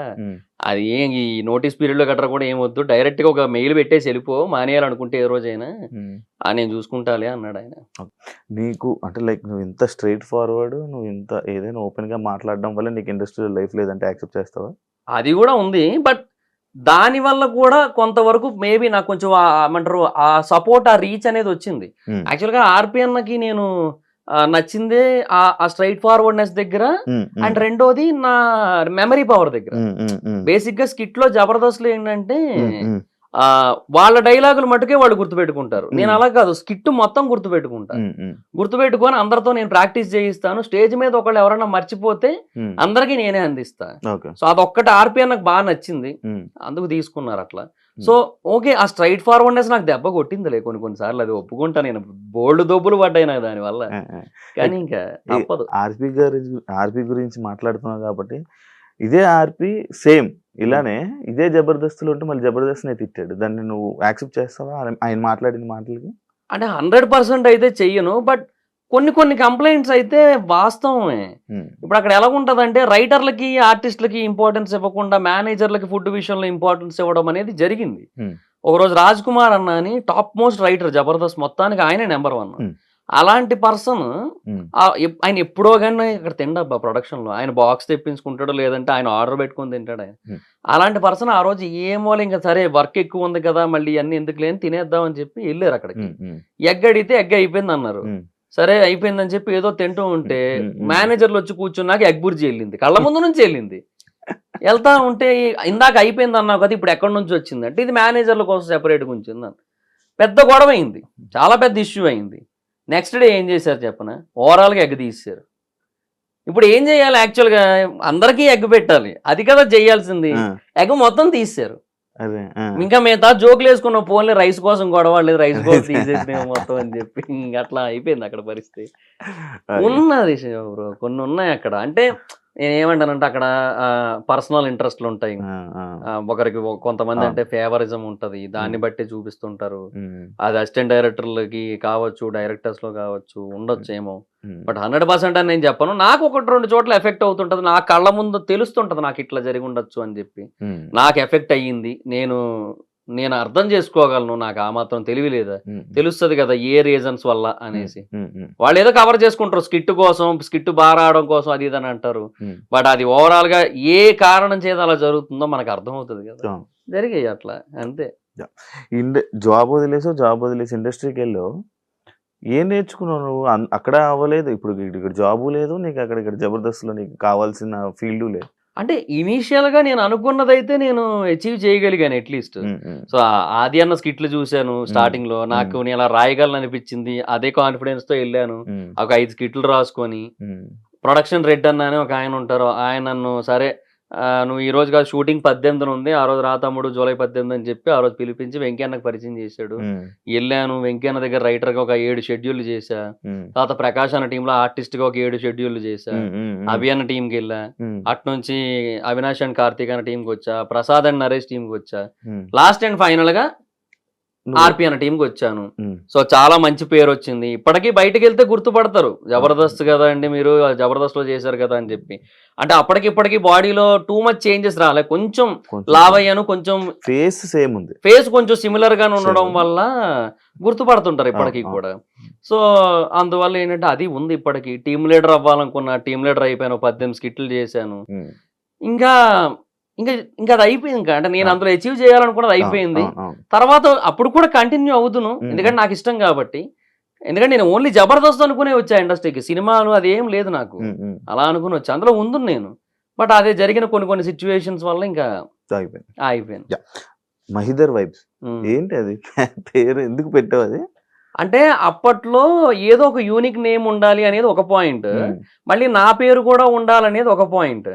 అది ఏం ఈ నోటీస్ పీరియడ్ లో గట్రా కూడా ఏమొద్దు, డైరెక్ట్ గా ఒక మెయిల్ పెట్టేసి వెళ్ళిపో, మానేయాలనుకుంటే ఏ రోజైనా నేను చూసుకుంటాలే అన్నాడు ఆయన. నీకు అంటే లైక్ నువ్వు ఇంత స్ట్రైట్ ఫార్వర్డ్, నువ్వు ఇంత ఏదైనా ఓపెన్ గా మాట్లాడడం వల్ల నీకు ఇండస్ట్రియల్ లైఫ్ లేదంటే యాక్సెప్ట్ చేస్తావా? అది కూడా ఉంది, బట్ దాని వల్ల కూడా కొంతవరకు మేబీ నాకు కొంచెం ఏమంటారు ఆ సపోర్ట్, ఆ రీచ్ అనేది వచ్చింది. యాక్చువల్ గా ఆర్పిఎన్కి నేను నచ్చిందే ఆ స్ట్రైట్ ఫార్వర్డ్నెస్ దగ్గర, అండ్ రెండోది నా మెమరీ పవర్ దగ్గర. బేసిక్ గా స్కిట్ లో జబర్దస్త్ లో ఏంటంటే వాళ్ళ డైలాగులు మటుకే వాళ్ళు గుర్తుపెట్టుకుంటారు. నేను అలా కాదు, స్కిట్ మొత్తం గుర్తుపెట్టుకొని అందరితో నేను ప్రాక్టీస్ చేయిస్తాను. స్టేజ్ మీద ఒకళ్ళు ఎవరైనా మర్చిపోతే అందరికీ నేనే అందిస్తా. సో అదొక్కటి ఆర్పిఎన్ నాకు బాగా నచ్చింది, అందుకు తీసుకున్నారు అట్లా. సో ఓకే, ఆ స్ట్రైట్ ఫార్వర్డ్నెస్ నాకు దెబ్బ కొట్టిందిలే కొన్నిసార్లు, అది ఒప్పుకుంటా. నేను బోల్డ్ దొబ్బులు పడ్డాయి నాకు దాని వల్ల, కానీ ఇంకా తప్పదు. ఆర్పి గురించి మాట్లాడుతున్నావు కాబట్టి, ఇదే ఆర్పి సేమ్ ఇలానే ఇదే జబర్దస్తులు ఉంటే మళ్ళీ జబర్దస్త్ నే తిట్టాడు, దాన్ని నువ్వు యాక్సెప్ట్ చేస్తావా ఆయన మాట్లాడిన మాటలకి? అంటే 100% అయితే చెయ్యను, బట్ కొన్ని కంప్లైంట్స్ అయితే వాస్తవమే. ఇప్పుడు అక్కడ ఎలా ఉంటదంటే రైటర్లకి ఆర్టిస్టులకి ఇంపార్టెన్స్ ఇవ్వకుండా మేనేజర్లకి ఫుడ్ విషయంలో ఇంపార్టెన్స్ ఇవ్వడం అనేది జరిగింది. ఒకరోజు రాజ్ కుమార్ అన్న అని టాప్ మోస్ట్ రైటర్ జబర్దస్త్ మొత్తానికి, ఆయనే నెంబర్ 1. అలాంటి పర్సన్ ఆయన ఎప్పుడో కానీ ఇక్కడ తిండబ్బా ప్రొడక్షన్ లో, ఆయన బాక్స్ తెప్పించుకుంటాడు, లేదంటే ఆయన ఆర్డర్ పెట్టుకుని తింటాడు ఆయన. అలాంటి పర్సన్ ఆ రోజు ఏమో ఇంకా సరే వర్క్ ఎక్కువ ఉంది కదా, మళ్ళీ అన్ని ఎందుకు లేని తినేద్దాం అని చెప్పి వెళ్ళారు అక్కడికి. ఎగ్ అడిగితే ఎగ్ అయిపోయింది అన్నారు. సరే అయిపోయిందని చెప్పి ఏదో తింటూ ఉంటే మేనేజర్లు వచ్చి కూర్చున్నాక ఎగ్ బుర్జీ వెళ్ళింది, కళ్ళ ముందు నుంచి వెళ్ళింది. వెళ్తా ఉంటే ఇందాక అయిపోయింది అన్నావు కదా, ఇప్పుడు ఎక్కడి నుంచి వచ్చింది అంటే ఇది మేనేజర్ల కోసం సెపరేట్గా ఉంచింది. పెద్ద గొడవ అయింది, చాలా పెద్ద ఇష్యూ అయింది. నెక్స్ట్ డే ఏం చేశారు చెప్పన, ఓవరాల్గా ఎగ్ తీసారు. ఇప్పుడు ఏం చేయాలి, యాక్చువల్గా అందరికీ ఎగ్ పెట్టాలి, అది కదా చేయాల్సింది. ఎగ్ మొత్తం తీసారు. ఇంకా మిగతా జోకులు వేసుకున్న ఫోన్లే రైస్ కోసం గొడవ, లేదు రైస్ కోసం తీసేసిన మొత్తం అని చెప్పి ఇంకా అట్లా అయిపోయింది అక్కడ పరిస్థితి. ఉన్నది బ్రో, కొన్ని ఉన్నాయి అక్కడ. అంటే నేను ఏమంటానంటే అక్కడ పర్సనల్ ఇంట్రెస్ట్లు ఉంటాయి, ఒకరికి కొంతమంది అంటే ఫేవరిజం ఉంటది, దాన్ని బట్టి చూపిస్తుంటారు. అది అసిస్టెంట్ డైరెక్టర్లకి కావచ్చు, డైరెక్టర్స్ లో కావచ్చు, ఉండొచ్చు ఏమో. బట్ 100% అని నేను చెప్పను. నాకు 1-2 చోట్ల ఎఫెక్ట్ అవుతుంటది, నా కళ్ళ ముందు తెలుస్తుంటది నాకు ఇట్లా జరిగి ఉండొచ్చు అని చెప్పి. నాకు ఎఫెక్ట్ అయ్యింది, నేను అర్థం చేసుకోగలను, నాకు ఆ మాత్రం తెలివి లేదా, తెలుస్తుంది కదా ఏ రీజన్స్ వల్ల అనేసి. వాళ్ళు ఏదో కవర్ చేసుకుంటారు స్కిట్ కోసం, స్కిట్ బాగా రావడం కోసం, అది ఇది అని అంటారు. బట్ అది ఓవరాల్ గా ఏ కారణం చేత అలా జరుగుతుందో మనకు అర్థం అవుతుంది కదా, జరిగాయి అట్లా అంతే. జాబ్ వదిలేసి ఇండస్ట్రీకి వెళ్ళావు, ఏం నేర్చుకున్నావు నువ్వు? అక్కడ అవ్వలేదు, ఇప్పుడు ఇక్కడ జాబు లేదు నీకు, ఇక్కడ జబర్దస్త్ లో నీకు కావాల్సిన ఫీల్డ్ లేదు. అంటే ఇనీషియల్ గా నేను అనుకున్నదైతే నేను అచీవ్ చేయగలిగాను అట్లీస్ట్. సో ఆది అన్న స్కిట్లు చూశాను స్టార్టింగ్ లో, నాకు నేను అలా రాయగలను అనిపించింది, అదే కాన్ఫిడెన్స్ తో వెళ్ళాను. ఒక 5 స్కిట్లు రాసుకొని, ప్రొడక్షన్ రెడ్ అన్న అని ఒక ఆయన ఉంటారు, ఆయన నన్ను సరే నువ్వు ఈ రోజు కాదు షూటింగ్ 18న ఉంది, ఆ రోజు రా తమ్ముడు జూలై 18 అని చెప్పి ఆ రోజు పిలిపించి వెంకన్నకు పరిచయం చేశాడు. వెళ్ళాను, వెంకన్న దగ్గర రైటర్ గా ఒక 7 షెడ్యూల్ చేశా, తర్వాత ప్రకాష్ అన్న టీమ్ లో ఆర్టిస్ట్ గా ఒక 7 షెడ్యూల్ చేశా, అభి అన్న టీమ్ కి వెళ్ళా, అటు నుంచి అవినాష్ అండ్ కార్తీక్ అన్న టీమ్ కి వచ్చా, ప్రసాద్ అండ్ నరేష్ టీమ్ కి వచ్చా, లాస్ట్ అండ్ ఫైనల్ గా ఆర్పి అన్న టీంకి వచ్చాను. సో చాలా మంచి పేరు వచ్చింది, ఇప్పటికీ బయటకు వెళ్తే గుర్తుపడతారు, జబర్దస్త్ కదా అండి మీరు, జబర్దస్త్ లో చేశారు కదా అని చెప్పి. అంటే అప్పటికిప్పటికి బాడీలో టూ మచ్ చేంజెస్ రాలే, కొంచెం లావ్ అయ్యాను, కొంచెం ఫేస్ సేమ్ ఉంది, ఫేస్ కొంచెం సిమిలర్ గానే ఉండడం వల్ల గుర్తుపడుతుంటారు ఇప్పటికీ కూడా. సో అందువల్ల ఏంటంటే అది ఉంది ఇప్పటికి. టీమ్ లీడర్ అవ్వాలనుకున్నా, టీమ్ లీడర్ అయిపోయాను, 18 స్కిట్లు చేశాను. ఇంకా అది అయిపోయింది. ఇంకా అంటే నేను అందులో అచీవ్ చేయాలనుకున్నది అయిపోయింది. తర్వాత అప్పుడు కూడా కంటిన్యూ అవుతును, ఎందుకంటే నాకు ఇష్టం కాబట్టి. ఎందుకంటే నేను ఓన్లీ జబర్దస్త్ అనుకునే వచ్చా ఇండస్ట్రీకి, సినిమాలు అది ఏం లేదు నాకు, అలా అనుకుని వచ్చా, అందులో ఉంది నేను. బట్ అదే జరిగిన కొన్ని సిచ్యువేషన్స్ వల్ల ఇంకా అయిపోయింది. మహిదర్ వైబ్స్ ఏంటి అది పేరు ఎందుకు పెట్టావు? అది అంటే అప్పట్లో ఏదో ఒక యూనిక్ నేమ్ ఉండాలి అనేది ఒక పాయింట్, మళ్ళీ నా పేరు కూడా ఉండాలనేది ఒక పాయింట్.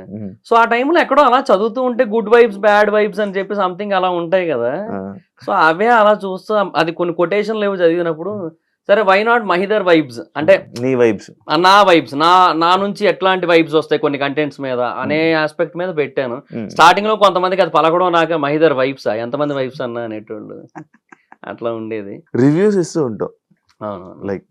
సో ఆ టైంలో ఎక్కడో అలా చదువుతూ ఉంటే గుడ్ వైబ్స్ బ్యాడ్ వైబ్స్ అని చెప్పి సంథింగ్ అలా ఉంటాయి కదా. సో అవే అలా చూస్తూ అది కొన్ని కొటేషన్లు ఏవో చదివినప్పుడు సరే వై నాట్ మహిదర్ వైబ్స్, అంటే నీ వైబ్స్, నా వైబ్స్, నా నుంచి ఎట్లాంటి వైబ్స్ వస్తాయి కొన్ని కంటెంట్స్ మీద అనే ఆస్పెక్ట్ మీద పెట్టాను. స్టార్టింగ్ లో కొంతమందికి అది పలకడం నాకే మహిదర్ వైబ్సా, ఎంతమంది వైబ్స్ అన్నా అనేటోళ్ళు, అట్లా ఉండేది. రివ్యూస్ ఇస్తూ ఉంటావు, అవునవును. లైక్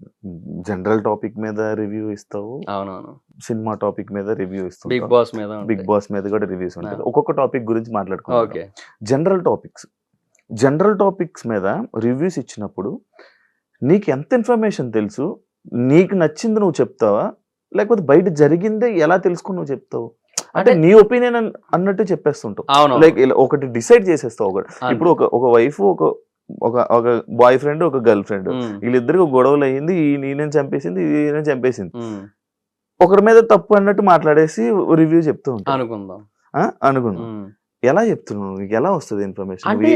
జనరల్ టాపిక్ మీద రివ్యూ ఇస్తావు, అవునవును. సినిమా టాపిక్ మీద రివ్యూ బిగ్ ఇస్తావు, బాస్ మీద బిగ్ బాస్ మీద కూడా రివ్యూస్ ఉంటాయి. ఆ. ఒక్కొక్క టాపిక్ గురించి మాట్లాడుకుంటాం. ఓకే. జనరల్ టాపిక్స్ మీద రివ్యూస్ ఇచ్చినప్పుడు నీకు ఎంత ఇన్ఫర్మేషన్ తెలుసు, నీకు నచ్చింది నువ్వు చెప్తావా, లేకపోతే బయట జరిగిందే ఎలా తెలుసుకుని నువ్వు చెప్తావు? అంటే నీ ఒపీనియన్ అన్నట్టు చెప్పేస్తుంటావు. అవును. లైక్ ఒకటి డిసైడ్ చేసేస్తావు. ఒకటి ఇప్పుడు ఒక వైఫ్, ఒక బాయ్ ఫ్రెండ్, ఒక గర్ల్ ఫ్రెండ్, వీళ్ళిద్దరికి గొడవలు అయ్యింది, ఈయన చంపేసింది, ఈయన చంపేసింది, ఒకరి మీద తప్పు అన్నట్టు మాట్లాడేసి రివ్యూ చెప్తూ ఉంటావు. అనుకుందాం. అనుకుందాం. ఎలా చెప్తున్నావు? నీకు ఎలా వస్తుంది ఇన్ఫర్మేషన్? అంటే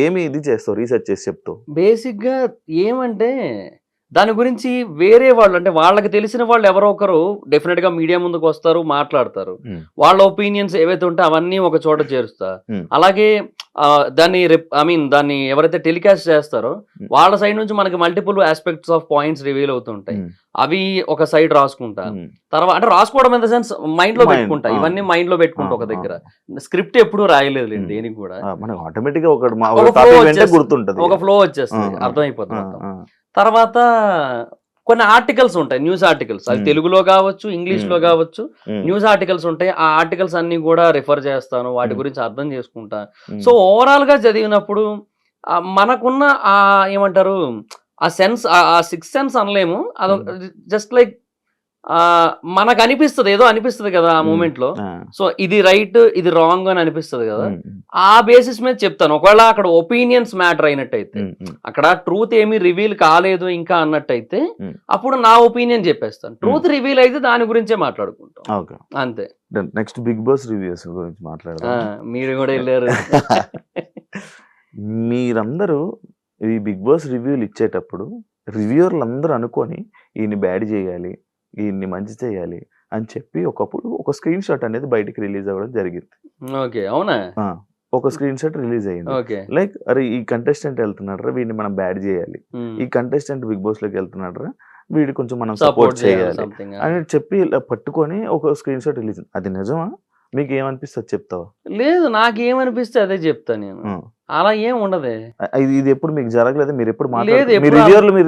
ఏమి ఇది చేస్తావు, రీసెర్చ్ చేసి చెప్తావు? బేసిక్ గా ఏమంటే దాని గురించి వేరే వాళ్ళు, అంటే వాళ్ళకి తెలిసిన వాళ్ళు ఎవరో ఒకరు డెఫినెట్ గా మీడియా ముందుకు వస్తారు, మాట్లాడతారు. వాళ్ళ ఒపీనియన్స్ ఏవైతే ఉంటే అవన్నీ ఒక చోట చేరుస్తా. అలాగే దాన్ని దాన్ని ఎవరైతే టెలికాస్ట్ చేస్తారో వాళ్ళ సైడ్ నుంచి మనకి multiple aspects of points reveal అవుతుంటాయి. అవి ఒక సైడ్ రాసుకుంటా. తర్వాత అంటే రాసుకోవడం ఇన్ ద సెన్స్ మైండ్ లో పెట్టుకుంటా. ఇవన్నీ మైండ్ లో పెట్టుకుంటా ఒక దగ్గర. స్క్రిప్ట్ ఎప్పుడు రాయలేదు దేనికి కూడా. ఆటోమేటిక్ గా ఒక ఫ్లో వచ్చేస్తుంది, అర్థమైపోతుంది. తర్వాత కొన్ని ఆర్టికల్స్ ఉంటాయి, న్యూస్ ఆర్టికల్స్. అది తెలుగులో కావచ్చు, ఇంగ్లీష్ లో కావచ్చు, న్యూస్ ఆర్టికల్స్ ఉంటాయి. ఆ ఆర్టికల్స్ అన్ని కూడా రిఫర్ చేస్తాను, వాటి గురించి అర్థం చేసుకుంటా. సో ఓవరాల్ గా చదివినప్పుడు మనకున్న ఆ ఏమంటారు ఆ సెన్స్, ఆ సిక్స్ సెన్స్ అనలేము, అది జస్ట్ లైక్ మనకు అనిపిస్తుంది, ఏదో అనిపిస్తుంది కదా ఆ మూమెంట్ లో. సో ఇది రైట్, ఇది రాంగ్ అని అనిపిస్తుంది కదా, ఆ బేసిస్ మీద చెప్తాను. ఒకవేళ అక్కడ ఒపీనియన్స్ మ్యాటర్ అయినట్టయితే, అక్కడ ట్రూత్ ఏమీ రివీల్ కాలేదు ఇంకా అన్నట్టయితే, అప్పుడు నా ఒపీనియన్ చెప్పేస్తాను. ట్రూత్ రివీల్ అయితే దాని గురించే మాట్లాడుకుంటాం, అంతే. నెక్స్ట్ బిగ్ బాస్ రివ్యూస్ గురించి మాట్లాడదాం. మీరు కూడా వెళ్ళారు. మీరందరూ ఈ బిగ్ బాస్ రివ్యూలు ఇచ్చేటప్పుడు రివ్యూర్లు అందరూ అనుకొని ఈయన్ని బ్యాడ్ చేయాలి, ఈయన్ని మంచి చేయాలి అని చెప్పి ఒకప్పుడు ఒక స్క్రీన్ షాట్ అనేది బయటికి రిలీజ్ అవ్వడం జరిగింది. ఓకే, అవునా? ఒక స్క్రీన్ షాట్ రిలీజ్ అయ్యింది. లైక్ అరే ఈ కంటెస్టెంట్ వెళ్తున్నాడు, వీడిని మనం బ్యాడ్ చేయాలి, ఈ కంటెస్టెంట్ బిగ్ బాస్ లోకి వెళ్తున్నాడు, వీడి కొంచెం మనం సపోర్ట్ చేయాలి అని చెప్పి ఇలా పట్టుకొని ఒక స్క్రీన్ షాట్ రిలీజ్. అది నిజమా? మీకు ఏమనిపిస్తుంది చెప్తావా? లేదు, నాకేమనిపిస్తే అదే చెప్తా నేను. అలా ఏం ఉండదే. ఇది ఎప్పుడు మీకు జరగలేదు? మీరు ఎప్పుడు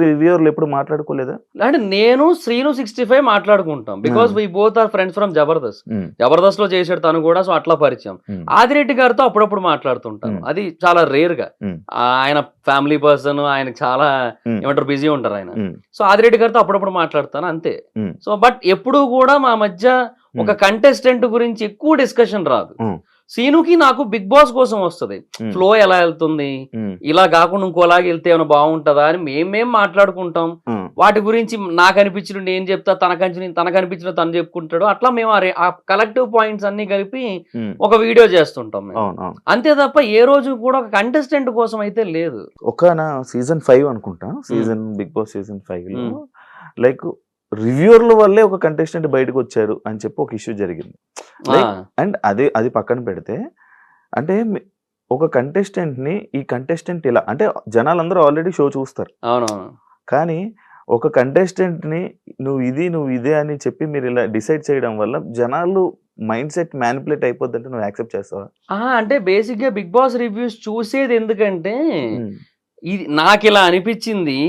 రివ్యూర్లు ఎప్పుడు మాట్లాడుకోలేదా? అంటే నేను శ్రీను 65 మాట్లాడుకుంటాం, because we both are friends from Jabardasth. Jabardasth లో చేసాడు తను కూడా, సో అట్లా పరిచయం. ఆదిరెడ్డి గారితో అప్పుడప్పుడు మాట్లాడుతుంటాను, అది చాలా రేర్ గా. ఆయన ఫ్యామిలీ పర్సన్, ఆయన చాలా ఏమంటారు బిజీ ఉంటారు ఆయన. సో ఆదిరెడ్డి గారితో అప్పుడప్పుడు మాట్లాడతాను, అంతే. సో బట్ ఎప్పుడు కూడా మా మధ్య ఒక కంటెస్టెంట్ గురించి ఎక్కువ డిస్కషన్ రాదు. సీనుకి నాకు బిగ్ బాస్ కోసం వస్తుంది, ఫ్లో ఎలా వెళ్తుంది, ఇలా కాకుండా ఇంకోలాగా వెళ్తే ఏమైనా బాగుంటుందా అని మేమేం మాట్లాడుకుంటాం. వాటి గురించి నాకు అనిపించిన నేను చెప్తా, తనకు అనిపించిన తను చెప్పుకుంటాడు. అట్లా మేము ఆ కలెక్టివ్ పాయింట్స్ అన్ని కలిపి ఒక వీడియో చేస్తుంటాం మేము, అంతే తప్ప ఏ రోజు కూడా ఒక కంటెస్టెంట్ కోసం అయితే లేదు. ఒక సీజన్ 5 అనుకుంటా, బిగ్ బాస్ సీజన్ 5 లో లైక్ రివ్యూర్ల వల్లే ఒక కంటెస్టెంట్ బయటకు వచ్చారు అని చెప్పి ఒక ఇష్యూ జరిగింది. అండ్ అది పక్కన పెడితే, అంటే ఒక కంటెస్టెంట్ ని ఈ కంటెస్టెంట్ ఇలా అంటే జనాలందరూ ఆల్రెడీ షో చూస్తారు, కానీ ఒక కంటెస్టెంట్ ని నువ్వు ఇదే అని చెప్పి మీరు ఇలా డిసైడ్ చేయడం వల్ల జనాలు మైండ్ సెట్ మ్యానిపులేట్ అయిపోద్ది అంటే నువ్వు యాక్సెప్ట్ చేస్తావా? అంటే బేసిక్ గా బిగ్ బాస్ రివ్యూస్ చూసేది ఎందుకంటే, ఇది నాకు ఇలా అనిపించింది,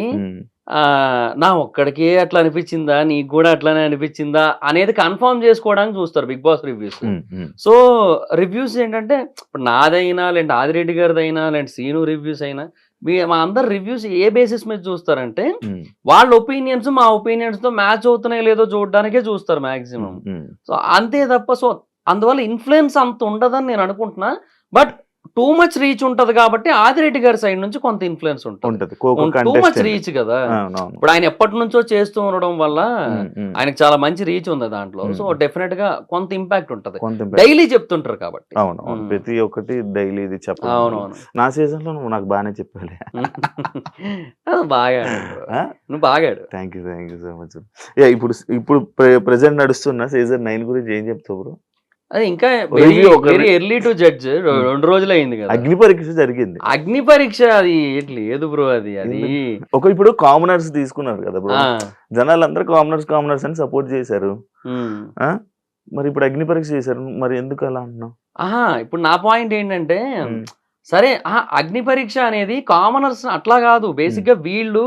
నా ఒక్కడికే అట్లా అనిపించిందా, నీకు కూడా అట్లానే అనిపించిందా అనేది కన్ఫర్మ్ చేసుకోవడానికి చూస్తారు Bigg Boss reviews. So reviews ఏంటంటే, ఇప్పుడు నాదైనా లేదంటే ఆదిరెడ్డి గారిదైనా లేదంటే సీను రివ్యూస్ అయినా, మా అందరు రివ్యూస్ ఏ బేసిస్ మీద చూస్తారంటే, వాళ్ళ ఒపీనియన్స్ మా ఒపీనియన్స్ తో మ్యాచ్ అవుతున్నాయో లేదో చూడడానికే చూస్తారు మాక్సిమం. సో అంతే తప్ప, సో అందువల్ల ఇన్ఫ్లుయెన్స్ అంత ఉండదని నేను అనుకుంటున్నా. బట్ టూ మచ్ రీచ్ ఉంటది కాబట్టి ఆదిరెడ్డి గారి సైడ్ నుంచి కొంత ఇన్ఫ్లుయెన్స్ ఉంటుంది. టూ మచ్ రీచ్ కదా, ఇప్పుడు ఆయన ఎప్పటి నుంచో చేస్తూ ఉండడం వల్ల ఆయనకు చాలా మంచి రీచ్ ఉంది దాంట్లో. సో డెఫినెట్ గా కొంత ఇంపాక్ట్ ఉంటది, డైలీ చెప్తుంటారు కాబట్టి. అవును, ప్రతి ఒక్కటి డైలీ ఇది చెప్పాలి. అవునవును, నా సీజన్ లో నువ్వు నాకు బాగానే చెప్పాలి. బాగా నువ్వు బాగాడు. Thank you so much. ఇప్పుడు ప్రెసెంట్ నడుస్తున్న సీజన్ 9 గురించి ఏం చెప్తావు బ్రో? అది ఇంకా వెరీ ఎర్లీ టు జడ్జ్. 2 రోజులు అయింది కదా. అగ్ని పరీక్ష జరిగింది. అగ్ని పరీక్ష అది లేదు బ్రో, అది ఇప్పుడు కామనర్స్ తీసుకున్నారు కదా బ్రో, జనాలందరూ కామనర్స్ అని సపోర్ట్ చేశారు. మరి ఇప్పుడు అగ్ని పరీక్ష చేశారు, మరి ఎందుకు అలా అంటున్నావు? ఇప్పుడు నా పాయింట్ ఏంటంటే, సరే అగ్ని పరీక్ష అనేది కామనర్స్ అట్లా కాదు, బేసిక్ గా వీళ్ళు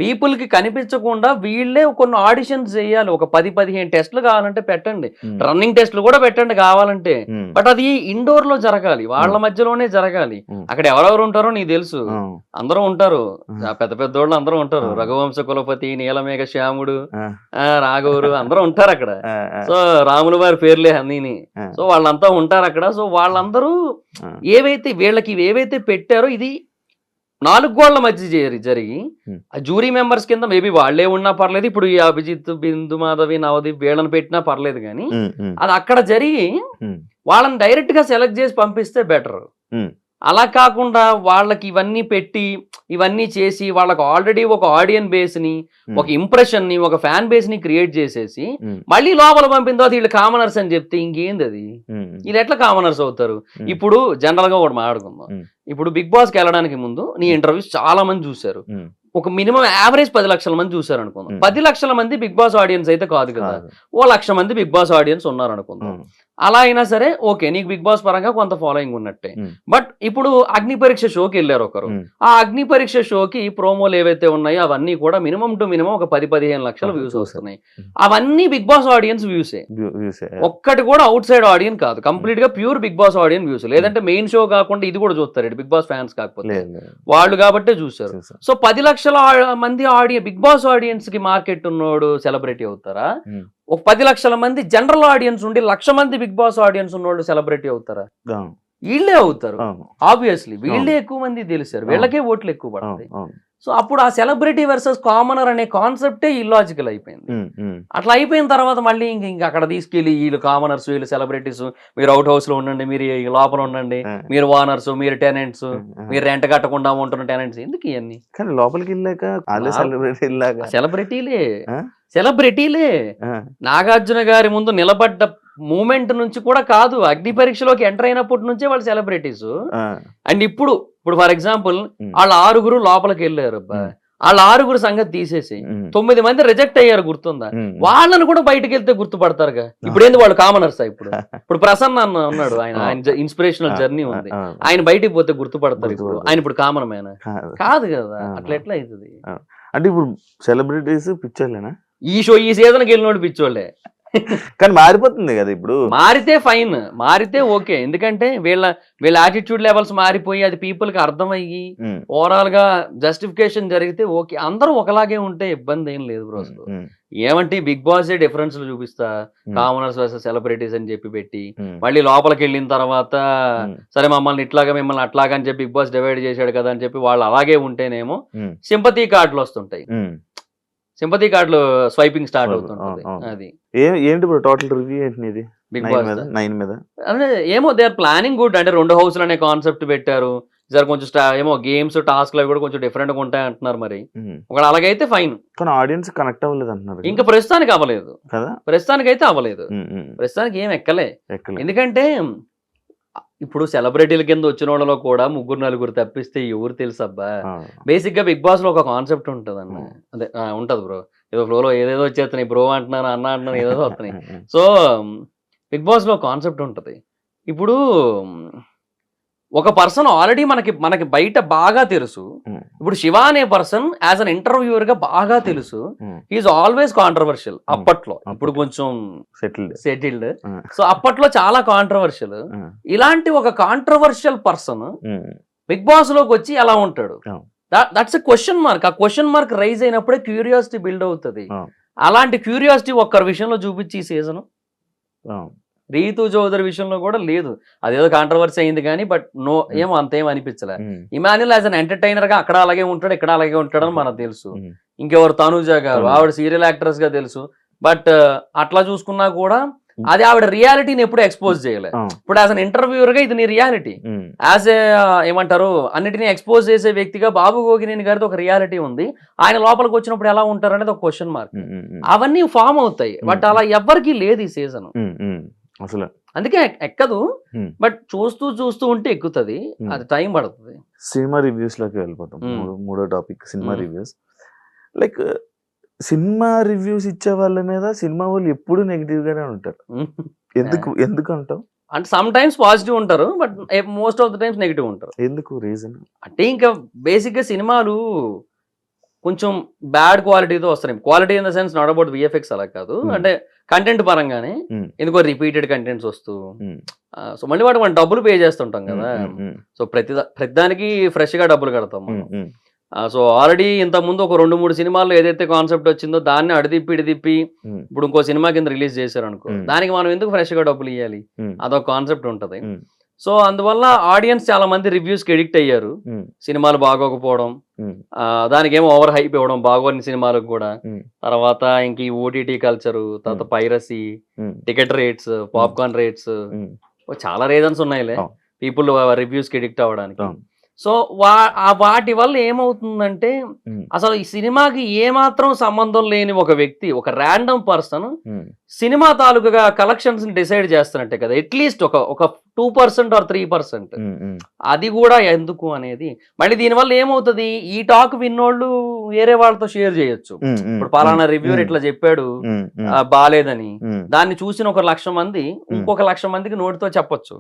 పీపుల్ కి కనిపించకుండా వీళ్ళే కొన్ని ఆడిషన్స్ చేయాలి. ఒక 10-15 టెస్ట్లు కావాలంటే పెట్టండి, రన్నింగ్ టెస్ట్లు కూడా పెట్టండి కావాలంటే. బట్ అది ఇండోర్ లో జరగాలి, వాళ్ళ మధ్యలోనే జరగాలి. అక్కడ ఎవరెవరు ఉంటారో నీకు తెలుసు, అందరూ ఉంటారు, పెద్ద పెద్దోళ్ళు అందరూ ఉంటారు. రఘువంశ కులపతి, నీలమేఘ శ్యాముడు, రాఘవుడు అందరూ ఉంటారు అక్కడ. సో రాముల వారి పేర్లే అన్నీని. సో వాళ్ళంతా ఉంటారు అక్కడ. సో వాళ్ళందరూ ఏవైతే వీళ్ళకి ఏవైతే పెట్టారో ఇది 4 గోళ్ల మధ్య జరిగి ఆ జూరీ మెంబర్స్ కింద మేబీ వాళ్ళే ఉన్నా పర్లేదు, ఇప్పుడు ఈ అభిజిత్, బిందు మాధవి, నవదీప్ వీళ్ళని పెట్టినా పర్లేదు, కానీ అది అక్కడ జరిగి వాళ్ళని డైరెక్ట్ గా సెలెక్ట్ చేసి పంపిస్తే బెటర్. అలా కాకుండా వాళ్ళకి ఇవన్నీ పెట్టి ఇవన్నీ చేసి వాళ్ళకి ఆల్రెడీ ఒక ఆడియన్ బేస్ ని, ఒక ఇంప్రెషన్ ని, ఒక ఫ్యాన్ బేస్ ని క్రియేట్ చేసేసి మళ్ళీ లోపల పంపిన తర్వాత వీళ్ళు కామనర్స్ అని చెప్తే ఇంకేంది అది? వీళ్ళు ఎట్లా కామనర్స్ అవుతారు? ఇప్పుడు జనరల్ గా ఒకటి మాట్లాడుకుందాం. ఇప్పుడు బిగ్ బాస్ కి వెళ్ళడానికి ముందు నీ ఇంటర్వ్యూస్ చాలా మంది చూశారు, ఒక మినిమం యావరేజ్ 10 లక్షల మంది చూసారు అనుకుందాం. 10 లక్షల మంది బిగ్ బాస్ ఆడియన్స్ అయితే కాదు కదా, 1,00,000 మంది బిగ్ బాస్ ఆడియన్స్ ఉన్నారు అనుకుందాం. అలా అయినా సరే ఓకే, నీకు బిగ్ బాస్ పరంగా కొంత ఫాలోయింగ్ ఉన్నట్టే. బట్ ఇప్పుడు అగ్ని పరీక్ష షోకి వెళ్ళారు ఒకరు, ఆ అగ్ని పరీక్ష షోకి ప్రోమోలు ఏవైతే ఉన్నాయో అవన్నీ కూడా మినిమం టు మినిమం ఒక 10-15 లక్షల వ్యూస్ వస్తున్నాయి. అవన్నీ బిగ్ బాస్ ఆడియన్స్ వ్యూసే, ఒక్కటి కూడా అవుట్ సైడ్ ఆడియన్స్ కాదు, కంప్లీట్ గా pure Bigg Boss audience views. లేదంటే మెయిన్ షో కాకుండా ఇది కూడా చూస్తారు బిగ్ బాస్ ఫ్యాన్స్ కాకపోతే వాళ్ళు కాబట్టే చూస్తారు. సో 10 లక్షల మంది బిగ్ బాస్ ఆడియన్స్ కి మార్కెట్ ఉన్నోడు సెలబ్రిటీ అవుతారా? ఒక 10 లక్షల మంది జనరల్ ఆడియన్స్ ఉండి 1,00,000 మంది బిగ్ బాస్ ఆడియన్స్ ఉన్నోళ్ళు సెలబ్రిటీ అవుతారా? వీళ్ళే అవుతారు ఆబ్వియస్లీ. వీళ్ళే ఎక్కువ మంది తెలిసారు, వీళ్ళకే ఓట్లు ఎక్కువ పడతాయి. సో అప్పుడు ఆ సెలబ్రిటీ వర్సెస్ కామనర్ అనే కాన్సెప్టే ఇల్లాజికల్ అయిపోయింది. అట్లా అయిపోయిన తర్వాత మళ్ళీ ఇంక అక్కడ తీసుకెళ్లి వీళ్ళు కామనర్స్, వీళ్ళు సెలబ్రిటీస్, మీరు అవుట్ హౌస్ లో ఉండండి, మీరు లోపల ఉండండి, మీరు ఓనర్స్, మీరు టెనెంట్స్, మీరు రెంట్ కట్టకుండా ఉంటున్న టెనెంట్స్, ఎందుకు ఇవన్నీ? కానీ లోపలికి వెళ్ళాక సెలబ్రిటీలే నాగార్జున గారి ముందు నిలబడ్డ మూమెంట్ నుంచి కూడా కాదు, అగ్ని పరీక్షలోకి ఎంటర్ అయినప్పటి నుంచే వాళ్ళు సెలబ్రిటీస్. అండ్ ఇప్పుడు ఫర్ ఎగ్జాంపుల్ వాళ్ళ 6 లోపలికి వెళ్ళారు, వాళ్ళ 6 సంగతి తీసేసి 9 మంది రిజెక్ట్ అయ్యారు, గుర్తుందా? వాళ్ళని కూడా బయటకు వెళ్తే గుర్తుపడతారుగా. ఇప్పుడు ఏంది వాళ్ళు కామనర్స్? ఇప్పుడు ప్రసన్న అన్న ఉన్నాడు, ఆయన ఇన్స్పిరేషనల్ జర్నీ ఉంది, ఆయన బయటికి పోతే గుర్తుపడతారు. ఇప్పుడు ఆయన ఇప్పుడు కామన్ మేనా? కాదు కదా, అట్లా ఎట్లా అవుతుంది? అంటే ఇప్పుడు సెలబ్రిటీస్ పిచ్చోళ్ళేనా? ఈ సీజన్కి వెళ్ళినోడు పిచ్చోళ్ళే. కానీ మారిపోతుంది కదా, ఇప్పుడు మారితే ఫైన్, మారితే ఓకే. ఎందుకంటే వీళ్ళ యాటిట్యూడ్ లెవెల్స్ మారిపోయి అది పీపుల్ కి అర్థమయ్యి ఓవరాల్ గా జస్టిఫికేషన్ జరిగితే ఓకే. అందరూ ఒకలాగే ఉంటే ఇబ్బంది ఏం లేదు బ్రో. ఏమంటే బిగ్ బాస్ డిఫరెన్స్ చూపిస్తా, కామనర్స్ వర్సెస్ సెలబ్రిటీస్ అని చెప్పి పెట్టి మళ్ళీ లోపలికి వెళ్ళిన తర్వాత సరే మమ్మల్ని ఇట్లాగా మిమ్మల్ని అట్లాగా అని చెప్పి బిగ్ బాస్ డివైడ్ చేశాడు కదా అని చెప్పి వాళ్ళు అలాగే ఉంటేనేమో సింపతి కార్డులు వస్తుంటాయి, సింపతి కార్డులు స్వైపింగ్ స్టార్ట్ అవుతుంటది. అది ఏంటి టోటల్ రివ్యూ ఏంటి బిగ్ బాస్ 9 మీద? అంటే ఏమో దే ఆర్ ప్లానింగ్ గుడ్. అంటే 2 హౌస్లు అనే కాన్సెప్ట్ పెట్టారు, సార్ కొంచెం ఏమో గేమ్స్ టాస్క్ అవి కూడా కొంచెం డిఫరెంట్ గా ఉంటాయి అంటున్నారు. మరి ఒకవేళ అలాగైతే ఫైన్, కానీ ఆడియన్స్ కనెక్ట్ అవ్వలేదు అంటున్నారు. ఇంకా ప్రస్తుతానికి అవ్వలేదు కదా, ప్రస్తుతానికి అయితే అవ్వలేదు, ప్రస్తుతానికి ఏం ఎక్కలే. ఎందుకంటే ఇప్పుడు సెలబ్రిటీల కింద వచ్చిన వాళ్ళలో కూడా 3-4 తప్పిస్తే ఎవరు తెలుసు అబ్బా. బేసిక్ గా బిగ్ బాస్ లో ఒక కాన్సెప్ట్ ఉంటది అన్న, అదే ఉంటది బ్రో, ఏదో ఫ్లోలో ఏదేదో వచ్చేస్తున్నాయి, బ్రో అంటున్నాను, అన్న అంటున్నాను, ఏదేదో వస్తున్నాయి. సో బిగ్ బాస్ లో కాన్సెప్ట్ ఉంటది. ఇప్పుడు ఒక పర్సన్ ఆల్రెడీ మనకి బయట బాగా తెలుసు. ఇప్పుడు శివ అనే పర్సన్ యాజ్ అన్ ఇంటర్వ్యూవర్ గా బాగా తెలుసు, హీఈస్ ఆల్వేస్ కాంట్రవర్షియల్ అప్పట్లో. ఇప్పుడు కొంచెం సెటిల్డ్. సో అప్పట్లో చాలా కాంట్రవర్షియల్. ఇలాంటి ఒక కాంట్రవర్షియల్ పర్సన్ బిగ్ బాస్ లోకి వచ్చి ఎలా ఉంటాడు? That's a question mark. ఆ క్వశ్చన్ మార్క్ రైజ్ అయినప్పుడే క్యూరియాసిటీ బిల్డ్ అవుతుంది. అలాంటి క్యూరియాసిటీ ఒక్కరి విషయంలో చూపించి ఈ సీజన్ రీతు చౌదరి విషయంలో కూడా లేదు. అదేదో కాంట్రవర్సీ అయింది కానీ బట్ ఏమో అంతేం అనిపించలే. ఇమాన్యుల్ యాజ్ అన్ ఎంటర్టైనర్ గా అక్కడ అలాగే ఉంటాడు, ఇక్కడ అలాగే ఉంటాడని మనకు తెలుసు. ఇంకెవరు తనుజ గారు, ఆవిడ సీరియల్ యాక్ట్రెస్ గా తెలుసు. బట్ అట్లా చూసుకున్నా కూడా అది ఆవిడ రియాలిటీని ఎప్పుడు ఎక్స్పోజ్ చేయలేదు. ఇప్పుడు యాజ్ అన్ ఇంటర్వ్యూర్ గా ఇది నీ రియాలిటీ, యాజ్ ఏమంటారు అన్నిటినీ ఎక్స్పోజ్ చేసే వ్యక్తిగా బాబు గోగినేని గారితో ఒక రియాలిటీ ఉంది. ఆయన లోపలికి వచ్చినప్పుడు ఎలా ఉంటారు అనేది ఒక క్వశ్చన్ మార్క్. అవన్నీ ఫామ్ అవుతాయి, బట్ అలా ఎవ్వరికీ లేదు ఈ సీజన్ అసలు. అందుకే ఎక్కదు, బట్ చూస్తూ ఉంటే ఎక్కుతుంది, అది టైం పడుతుంది. సినిమా రివ్యూస్ లోకి వెళ్ళిపోతాం. మూడో topic cinema reviews. Like cinema reviews ఇచ్చే వాళ్ళ మీద సినిమా వాళ్ళు ఎప్పుడు నెగిటివ్ గానే ఉంటారు. ఎందుకు అంటావు? అంటే సమ్ టైమ్స్ పాజిటివ్ ఉంటారు, but most of the times negative ఉంటారు. ఎందుకు రీజన్? అంటే ఇంకా బేసిక్ గా సినిమాలు కొంచెం బ్యాడ్ క్వాలిటీతో వస్తున్నాయి. Quality in the sense not about VFX అలా కాదు, అంటే కంటెంట్ పరంగానే ఎందుకో రిపీటెడ్ కంటెంట్స్ వస్తూ, సో మళ్ళీ వాటి మనం డబ్బులు పే చేస్తుంటాం కదా, సో ప్రతిదానికి ఫ్రెష్ గా డబ్బులు కడతాం మనం. సో ఆల్రెడీ ఇంత ముందు ఒక 2-3 సినిమాల్లో ఏదైతే కాన్సెప్ట్ వచ్చిందో దాన్ని అడిదిప్పి ఇడిదిప్పి ఇప్పుడు ఇంకో సినిమా కింద రిలీజ్ చేశారు అనుకో, దానికి మనం ఎందుకు ఫ్రెష్ గా డబ్బులు ఇవ్వాలి, అదొక కాన్సెప్ట్ ఉంటది. సో అందువల్ల ఆడియన్స్ చాలా మంది రివ్యూస్ కి ఎడిక్ట్ అయ్యారు, సినిమాలు బాగోకపోవడం, దానికి ఏమో ఓవర్ హైప్ ఇవ్వడం బాగోని సినిమాలకు కూడా. తర్వాత ఇంక ఈ ఓటీటీ కల్చర్, తర్వాత piracy, ticket rates, popcorn rates, చాలా రీజన్స్ ఉన్నాయిలే పీపుల్ రివ్యూస్ కి ఎడిక్ట్ అవ్వడానికి. సో వాటి వల్ల ఏమవుతుందంటే అసలు ఈ సినిమాకి ఏమాత్రం సంబంధం లేని ఒక వ్యక్తి, ఒక ర్యాండమ్ పర్సన్ సినిమా తాలూకుగా కలెక్షన్స్ డిసైడ్ చేస్తున్నట్టే కదా, అట్లీస్ట్ ఒక 2% or 3%. అది కూడా ఎందుకు అనేది. మళ్ళీ దీనివల్ల ఏమవుతుంది, ఈ టాక్ విన్నోళ్ళు వేరే వాళ్ళతో షేర్ చేయొచ్చు. ఇప్పుడు పలానా రివ్యూర్ ఇట్లా చెప్పాడు బాలేదని, దాన్ని చూసిన 1,00,000 మంది ఇంకొక 1,00,000 మందికి నోటితో చెప్పొచ్చు,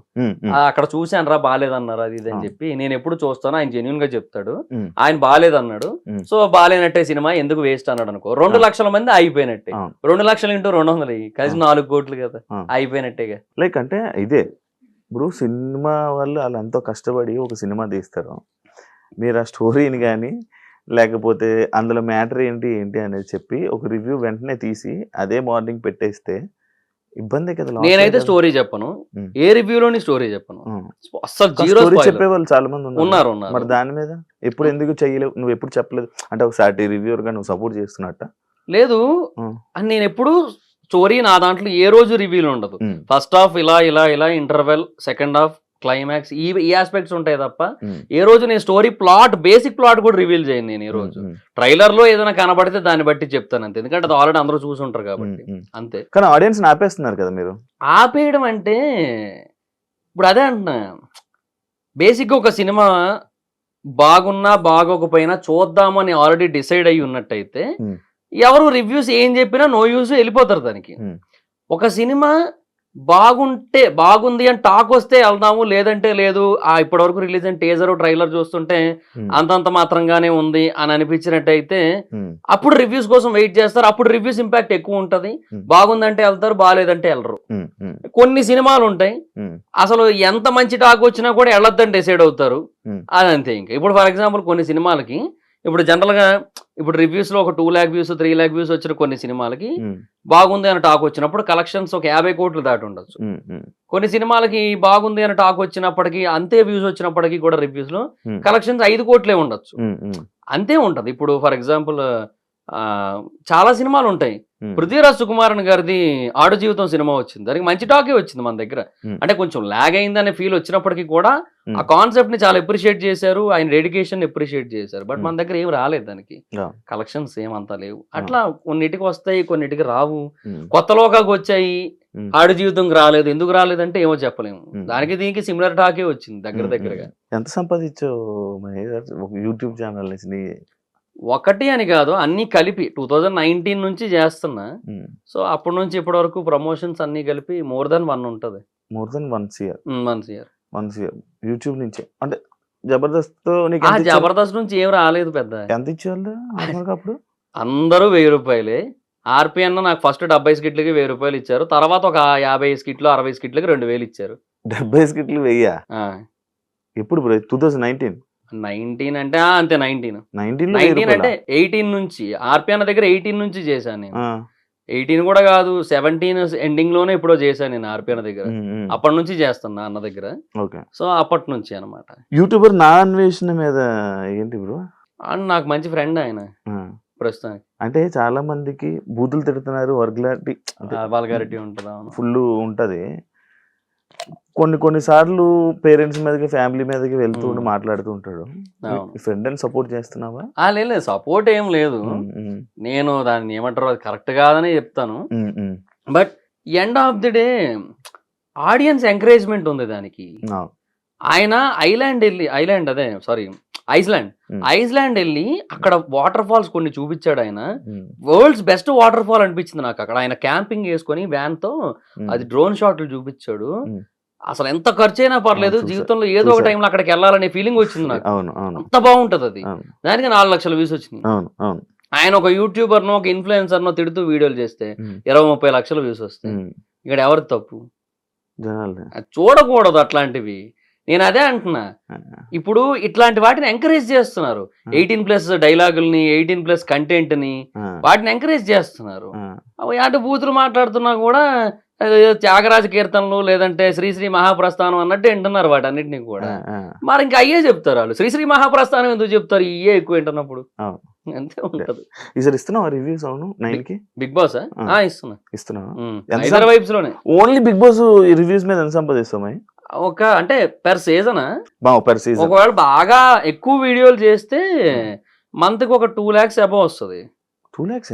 అక్కడ చూశాను రా బాలేదన్నారు అది ఇది అని చెప్పి, నేను ఎప్పుడు చూస్తాను ఆయన జెన్యున్ గా చెప్తాడు, ఆయన బాలేదన్నాడు సో బాలేనట్టే సినిమా ఎందుకు వేస్ట్ అన్నాడు అనుకో, 2,00,000 మంది అయిపోయినట్టే. 2,00,000 into 200 కలిసి 4 కోట్లు కదా, అయిపోయినట్టేగా. లైక్ అంటే ఇదే ఇప్పుడు సినిమా వాళ్ళు వాళ్ళు ఎంతో కష్టపడి ఒక సినిమా తీస్తారు, మీరు ఆ స్టోరీని కానీ లేకపోతే అందులో మ్యాటర్ ఏంటి అనేది చెప్పి ఒక రివ్యూ వెంటనే తీసి అదే మార్నింగ్ పెట్టేస్తే ఇబ్బంది కదా. నేనైతే స్టోరీ చెప్పను, ఏ రివ్యూలోని స్టోరీ చెప్పను, అసలు జీరో చెప్పేవాళ్ళు చాలా మంది ఉన్నారు. మరి దాని మీద ఎప్పుడు ఎందుకు చెయ్యలేవు, నువ్వు ఎప్పుడు చెప్పలేదు అంటే ఒకసారి రివ్యూర్ గా నువ్వు సపోర్ట్ చేస్తున్నట్ట? లేదు, అని నేను ఎప్పుడు స్టోరీ నా దాంట్లో ఏ రోజు రివ్యూలు ఉండదు. ఫస్ట్ హాఫ్ ఇలా ఇలా ఇలా, ఇంటర్వెల్, సెకండ్ హాఫ్, క్లైమాక్స్, ఈ ఆస్పెక్ట్స్ ఉంటాయి తప్ప ఏ రోజు నేను స్టోరీ ప్లాట్, బేసిక్ ప్లాట్ కూడా రివీల్ చేయను నేను. ఏ రోజు ట్రైలర్ లో ఏదైనా కనబడితే దాన్ని బట్టి చెప్తాను అంతే, ఎందుకంటే అది ఆల్రెడీ అందరూ చూసుంటారు కాబట్టి అంతే. కానీ ఆడియన్స్ ఆపేస్తున్నారు కదా మీరు. ఆపేయడం అంటే ఇప్పుడు అదే అంటున్నా, బేసిక్గా ఒక సినిమా బాగున్నా బాగోకపోయినా చూద్దామని ఆల్రెడీ డిసైడ్ అయ్యి ఉన్నట్టయితే ఎవరు రివ్యూస్ ఏం చెప్పినా నో యూస్ వెళ్ళిపోతారు దానికి. ఒక సినిమా బాగుంది అని టాక్ వస్తే వెళ్దాము, లేదంటే లేదు, ఇప్పటి వరకు రిలీజ్ అయిన టీజర్ ట్రైలర్ చూస్తుంటే అంతంత మాత్రంగానే ఉంది అని అనిపించినట్టయితే అప్పుడు రివ్యూస్ కోసం వెయిట్ చేస్తారు, అప్పుడు రివ్యూస్ ఇంపాక్ట్ ఎక్కువ ఉంటది. బాగుందంటే వెళ్తారు, బాగాలేదంటే వెళ్ళరు. కొన్ని సినిమాలు ఉంటాయి అసలు ఎంత మంచి టాక్ వచ్చినా కూడా వెళ్ళొద్దని డిసైడ్ అవుతారు, అదంతే. ఇంకా ఇప్పుడు ఫర్ ఎగ్జాంపుల్ కొన్ని సినిమాలకి ఇప్పుడు జనరల్ గా ఇప్పుడు రివ్యూస్ లో ఒక 2 lakh views 3 lakh views వచ్చిన కొన్ని సినిమాలకి బాగుంది అని టాక్ వచ్చినప్పుడు కలెక్షన్స్ ఒక 50 కోట్లు దాటి ఉండొచ్చు. కొన్ని సినిమాలకి బాగుంది అని టాక్ వచ్చినప్పటికీ అంతే వ్యూస్ వచ్చినప్పటికీ కూడా రివ్యూస్ లో కలెక్షన్స్ 5 కోట్లే ఉండొచ్చు, అంతే ఉంటది. ఇప్పుడు ఫర్ ఎగ్జాంపుల్ చాలా సినిమాలు ఉంటాయి, పృథ్వీరాజ్ సుకుమారన్ గారిది ఆడు జీవితం సినిమా వచ్చింది, దానికి మంచి టాకే వచ్చింది మన దగ్గర, అంటే కొంచెం లాగ్ అయిందనే ఫీల్ వచ్చినప్పటికీ కూడా ఆ కాన్సెప్ట్ ని చాలా అప్రిషియేట్ చేశారు, ఆయన డెడికేషన్ అప్రిషియేట్ చేశారు. బట్ మన దగ్గర ఏం రాలేదు, దానికి కలెక్షన్స్ ఏమంతా లేవు. అట్లా కొన్నిటికి వస్తాయి, కొన్నిటికి రావు. కొత్త లోకాకి వచ్చాయి, ఆడు జీవితంకి రాలేదు. ఎందుకు రాలేదంటే ఏమో చెప్పలేము, దానికి దీనికి సిమిలర్ టాకే వచ్చింది దగ్గరగా. ఎంత సంపాదించావు యూట్యూబ్ ఛానల్? ఒకటి అని కాదు, అన్ని కలిపి 2019 నుంచి చేస్తున్నా. సో అప్పటి నుంచి ఇప్పటి వరకు ప్రమోషన్స్ అన్ని కలిపి more than 1 ఉంటది. more than 1 year. 1 year YouTube నుంచి. అంటే జబర్దస్త్ జబర్దస్త్ నుంచి ఏం రాలేదు పెద్ద. ఎంత ఇచ్చేవాళ్ళు అప్పుడు? అందరూ 1000 రూపాయలే. ఆర్పిఎన్ నాకు ఫస్ట్ 70 స్కిట్లకి 1000 రూపాయలు ఇచ్చారు, తర్వాత ఒక 50 స్కిట్లు 60 స్కిట్లకి 2000 ఇచ్చారు. 70 స్కిట్లు 1000? ఎప్పుడు 2019 అంటే అంతే. 19 అంటే 18 నుంచి ఆర్పిఎన్ దగ్గర 18 నుంచి చేశాను నేను. 18 కూడా కాదు, 17 ఎండింగ్ లోనే ఎప్పుడో చేశాను నేను ఆర్పిఎన్ దగ్గర. అప్పటి నుంచి చేస్తున్నా అన్న దగ్గర. సో అప్పటి నుంచి అనమాట. యూట్యూబర్ నా అన్వేషణ మీద ఏంటి బ్రో? నాకు మంచి ఫ్రెండ్ ఆయన ప్రస్తుతానికి. అంటే చాలా మందికి బూతులు తిడుతున్నారు, వల్గారిటీ ఉంటుందా? ఫుల్ ఉంటది. కొన్ని సార్లు పేరెంట్స్ మీదకి, ఫ్యామిలీ మీదకి వెళ్తూ మాట్లాడుతూ ఉంటాడు. ఫ్రెండ్ అని సపోర్ట్ చేస్తున్నావా? లేదు, సపోర్ట్ ఏం లేదు. నేను దాన్ని ఏమంటారు, అది కరెక్ట్ కాదని చెప్తాను. But end of the day audience encouragement ఉంది దానికి. ఆయన ఐస్లాండ్ వెళ్ళి అక్కడ వాటర్ ఫాల్స్ కొన్ని చూపించాడు. ఆయన వరల్డ్స్ బెస్ట్ వాటర్ ఫాల్ అనిపించింది నాకు అక్కడ. ఆయన క్యాంపింగ్ వేసుకొని వ్యాన్ తో అది డ్రోన్ షాట్లు చూపించాడు. అసలు ఎంత ఖర్చు అయినా పర్లేదు చూసా. జీవితంలో ఏదో ఒక టైంలో అక్కడికి వెళ్ళాలనే ఫీలింగ్ వచ్చింది నాకు. అవును అవును అంత బాగుంటది అది. అవును దానికి 4 లక్షల వ్యూస్ వచ్చినాయి. అవును అవును ఆయన ఒక యూట్యూబర్నో ఒక ఇన్ఫ్లుయెన్సర్నో తిడుతూ వీడియోలు చేస్తే ఉమ్, 20-30 లక్షల వ్యూస్ వస్తాయి. ఉమ్, ఇక్కడ ఎవరి తప్పు? జనాలు అది చూడకూడదు అట్లాంటివి. నేను అదే అంటున్నా. ఇప్పుడు ఇట్లాంటి వాటిని ఎంకరేజ్ చేస్తున్నారు. 18+ డైలాగుల్ని, 18+ కంటెంట్ని వాటిని ఎంకరేజ్ చేస్తున్నారు. అవి అంటే బూతులు మాట్లాడుతున్నా కూడా అదేదో త్యాగరాజ కీర్తనలు లేదంటే శ్రీశ్రీ మహాప్రస్థానం అన్నట్టు వింటున్నారు వాటన్నిటిని కూడా. మరి ఇంకా అయ్యే చెప్తారు వాళ్ళు. శ్రీశ్రీ మహాప్రస్థానం ఎందుకు చెప్తారు? ఇయ్యే ఎక్కువ వింటున్నప్పుడు అంతే ఉంటది. ఈసారి ఇస్తున్నావా రివ్యూస్? అవును 9 కి బిగ్ బాస్ ఇస్తున్నా. ఇస్తున్నావా? హైదరాబాద్ వైబ్స్ లోనే ఓన్లీ బిగ్ బాస్ రివ్యూస్ మీద ఎంత సంపాదిస్తామా? ఒక అంటే పెర్ సీజన్ పర్ సీజన్ ఒకవేళ బాగా ఎక్కువ వీడియోలు చేస్తే మంత్ కి ఒక 2 lakhs అబౌవ్ వస్తుంది. 2 lakhs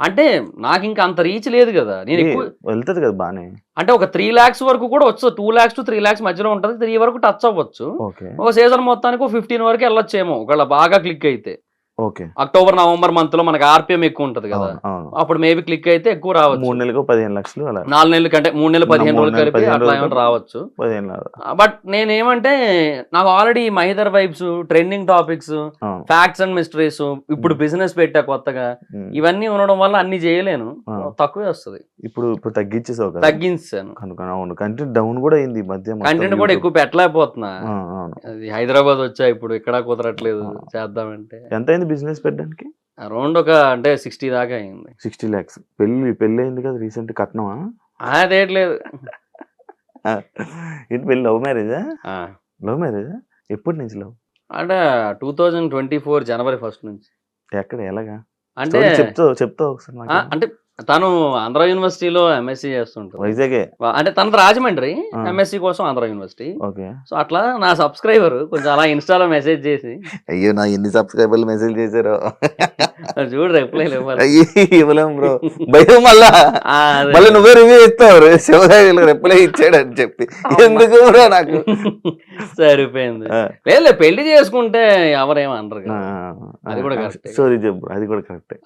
అంటే నాకు ఇంకా అంత రీచ్ లేదు కదా. నేను ఎక్కువ వెళ్తది కదా బానే. అంటే ఒక 3 lakhs వరకు కూడా వచ్చు. 2 lakhs to 3 lakhs మధ్యలో ఉంటది. 3 వరకు టచ్ అవ్వచ్చు. ఒక సీజన్ మొత్తానికి 15 వరకు వెళ్ళొచ్చేమో ఒకవేళ బాగా క్లిక్ అయితే. ఓకే. అక్టోబర్ నవంబర్ మంత్ లో మనకి ఆర్పిఎం ఎక్కువ ఉంటది కదా, అప్పుడు మేబీ క్లిక్ అయితే ఎక్కువ రావచ్చు. 3 నెలలకు 15 లక్షలు అలా. 4 నెలల కంటే 3 నెలలు 15 రోజులు కలిపి అట్లా ఏమైనా రావచ్చు. బట్ నేనేమంటే నాకు already Mahidhar vibes, trending topics, facts and mysteries, ఇప్పుడు బిజినెస్ పెట్టా కొత్తగా, ఇవన్నీ ఉండడం వల్ల అన్ని చేయలేను, తక్కువే వస్తుంది. ఇప్పుడు తగ్గించేసావు కదా? తగ్గించాను. అవును, కంటెంట్ డౌన్ కూడా అయింది ఈ మధ్య. కంటెంట్ కూడా ఎక్కువ పెట్టలేకపోతున్నా. హైదరాబాద్ వచ్చా ఇప్పుడు ఇక్కడ కుదరట్లేదు చేద్దామంటే. ఎంత అయింది బిజినెస్ పెట్టడానికి? అరౌండ్ ఒక అంటే 60 దాకా అయింది. 60 lakhs. పెళ్లి అయింది కదా రీసెంట్, కట్నమా? అదేట్లేదు. ఏంటి పెళ్లి? లవ్ మ్యారేజా? లవ్ మ్యారేజా? ఎప్పటి నుంచి లవ్? అంటే 2024 జనవరి 1 నుంచి. ఎక్కడ, ఎలాగా అంటే చెప్తావు ఒకసారి? అంటే తను ఆంధ్ర యూనివర్సిటీలో ఎంఎస్సీ చేస్తుంటారు. వైజాగే అంటే తనది రాజమండ్రి, ఎంఎస్సీ కోసం ఆంధ్ర యూనివర్సిటీ. సో అట్లా నా సబ్స్క్రైబర్ కొంచెం అలా ఇన్స్టాలో మెసేజ్ చేసి, అయ్యో నా ఎన్ని సబ్స్క్రైబర్లు మెసేజ్ చేశారు చూడు రిప్లై ఇవ్వలేం బ్రో, భయం. మళ్ళీ నువ్వే రివ్యూ ఇస్తావు శివసాయి రిప్లై ఇచ్చాడని చెప్పి. ఎందుకు బ్రో నాకు సరిపోయింది. లేదు పెళ్లి చేసుకుంటే ఎవరేమనరు కదా, అది కూడా కరెక్ట్. సారీ చెప్పు, అది కూడా కరెక్ట్.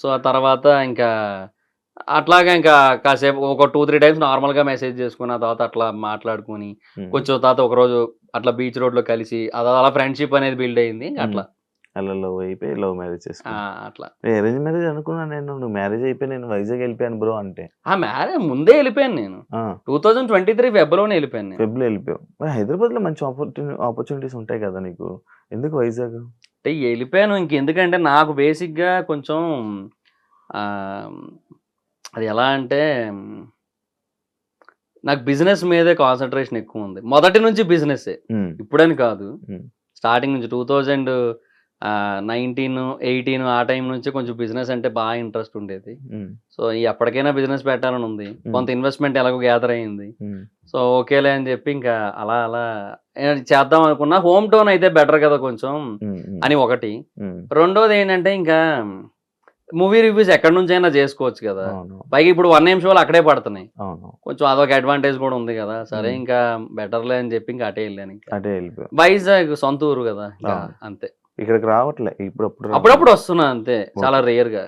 సో ఆ తర్వాత ఇంకా అట్లాగా ఇంకా కాసేపు ఒక 2-3 టైమ్స్ నార్మల్ గా మెసేజ్ చేసుకుని, ఆ తర్వాత అట్లా మాట్లాడుకుని కొంచెం తర్వాత ఒక రోజు అట్లా బీచ్ రోడ్ లో కలిసి అలా ఫ్రెండ్షిప్ అనేది బిల్డ్ అయింది. అట్లా అలా లవ్ అయిపోయి లవ్ మ్యారేజ్ చేసుకున్నా. అట్లా అరేంజ్ మ్యారేజ్ అనుకున్నా నేను. నువ్వు మ్యారేజ్ అయిపోయి నేను వైజాగ్ వెళ్ళిపోయాను బ్రో అంటే. మ్యారేజ్ ముందే వెళ్ళిపోయాను నేను. 2023 ఫెబ్రవరిలోనే వెళ్ళిపోయాను. ఫెబ్రవరి వెళ్ళిపోయావు. హైదరాబాద్ లో మంచి ఆపర్చునిటీస్ ఉంటాయి కదా నీకు, ఎందుకు వైజాగ్? అంటే వెళ్ళిపోయాను ఇంకెందుకంటే నాకు బేసిక్ గా కొంచెం అది ఎలా అంటే నాకు బిజినెస్ మీదే కాన్సన్ట్రేషన్ ఎక్కువ ఉంది. మొదటి నుంచి బిజినెస్, ఇప్పుడని కాదు, స్టార్టింగ్ నుంచి 2019, 18 ఆ టైం నుంచి కొంచెం బిజినెస్ అంటే బాగా ఇంట్రెస్ట్ ఉండేది. సో ఎప్పటికైనా బిజినెస్ పెట్టాలని ఉంది. కొంత ఇన్వెస్ట్మెంట్ ఎలాగో గ్యాదర్ అయింది. సో ఓకేలే అని చెప్పి ఇంకా అలా చేద్దాం అనుకున్నా. హోమ్ టౌన్ అయితే బెటర్ కదా కొంచెం అని ఒకటి. రెండోది ఏంటంటే ఇంకా మూవీ రివ్యూస్ ఎక్కడి నుంచి అయినా చేసుకోవచ్చు కదా, పైగా ఇప్పుడు 1 AM షోలు అక్కడే పడుతున్నాయి, కొంచెం అదొక అడ్వాంటేజ్ కూడా ఉంది కదా. సరే ఇంకా బెటర్లే అని చెప్పి ఇంకా అటే వెళ్ళాను. ఇంకా వైజాగ్ సొంత ఊరు కదా, అంతే. ఇక్కడికి రావట్లే అప్పుడప్పుడు వస్తున్నా అంతే, చాలా రేర్ గా.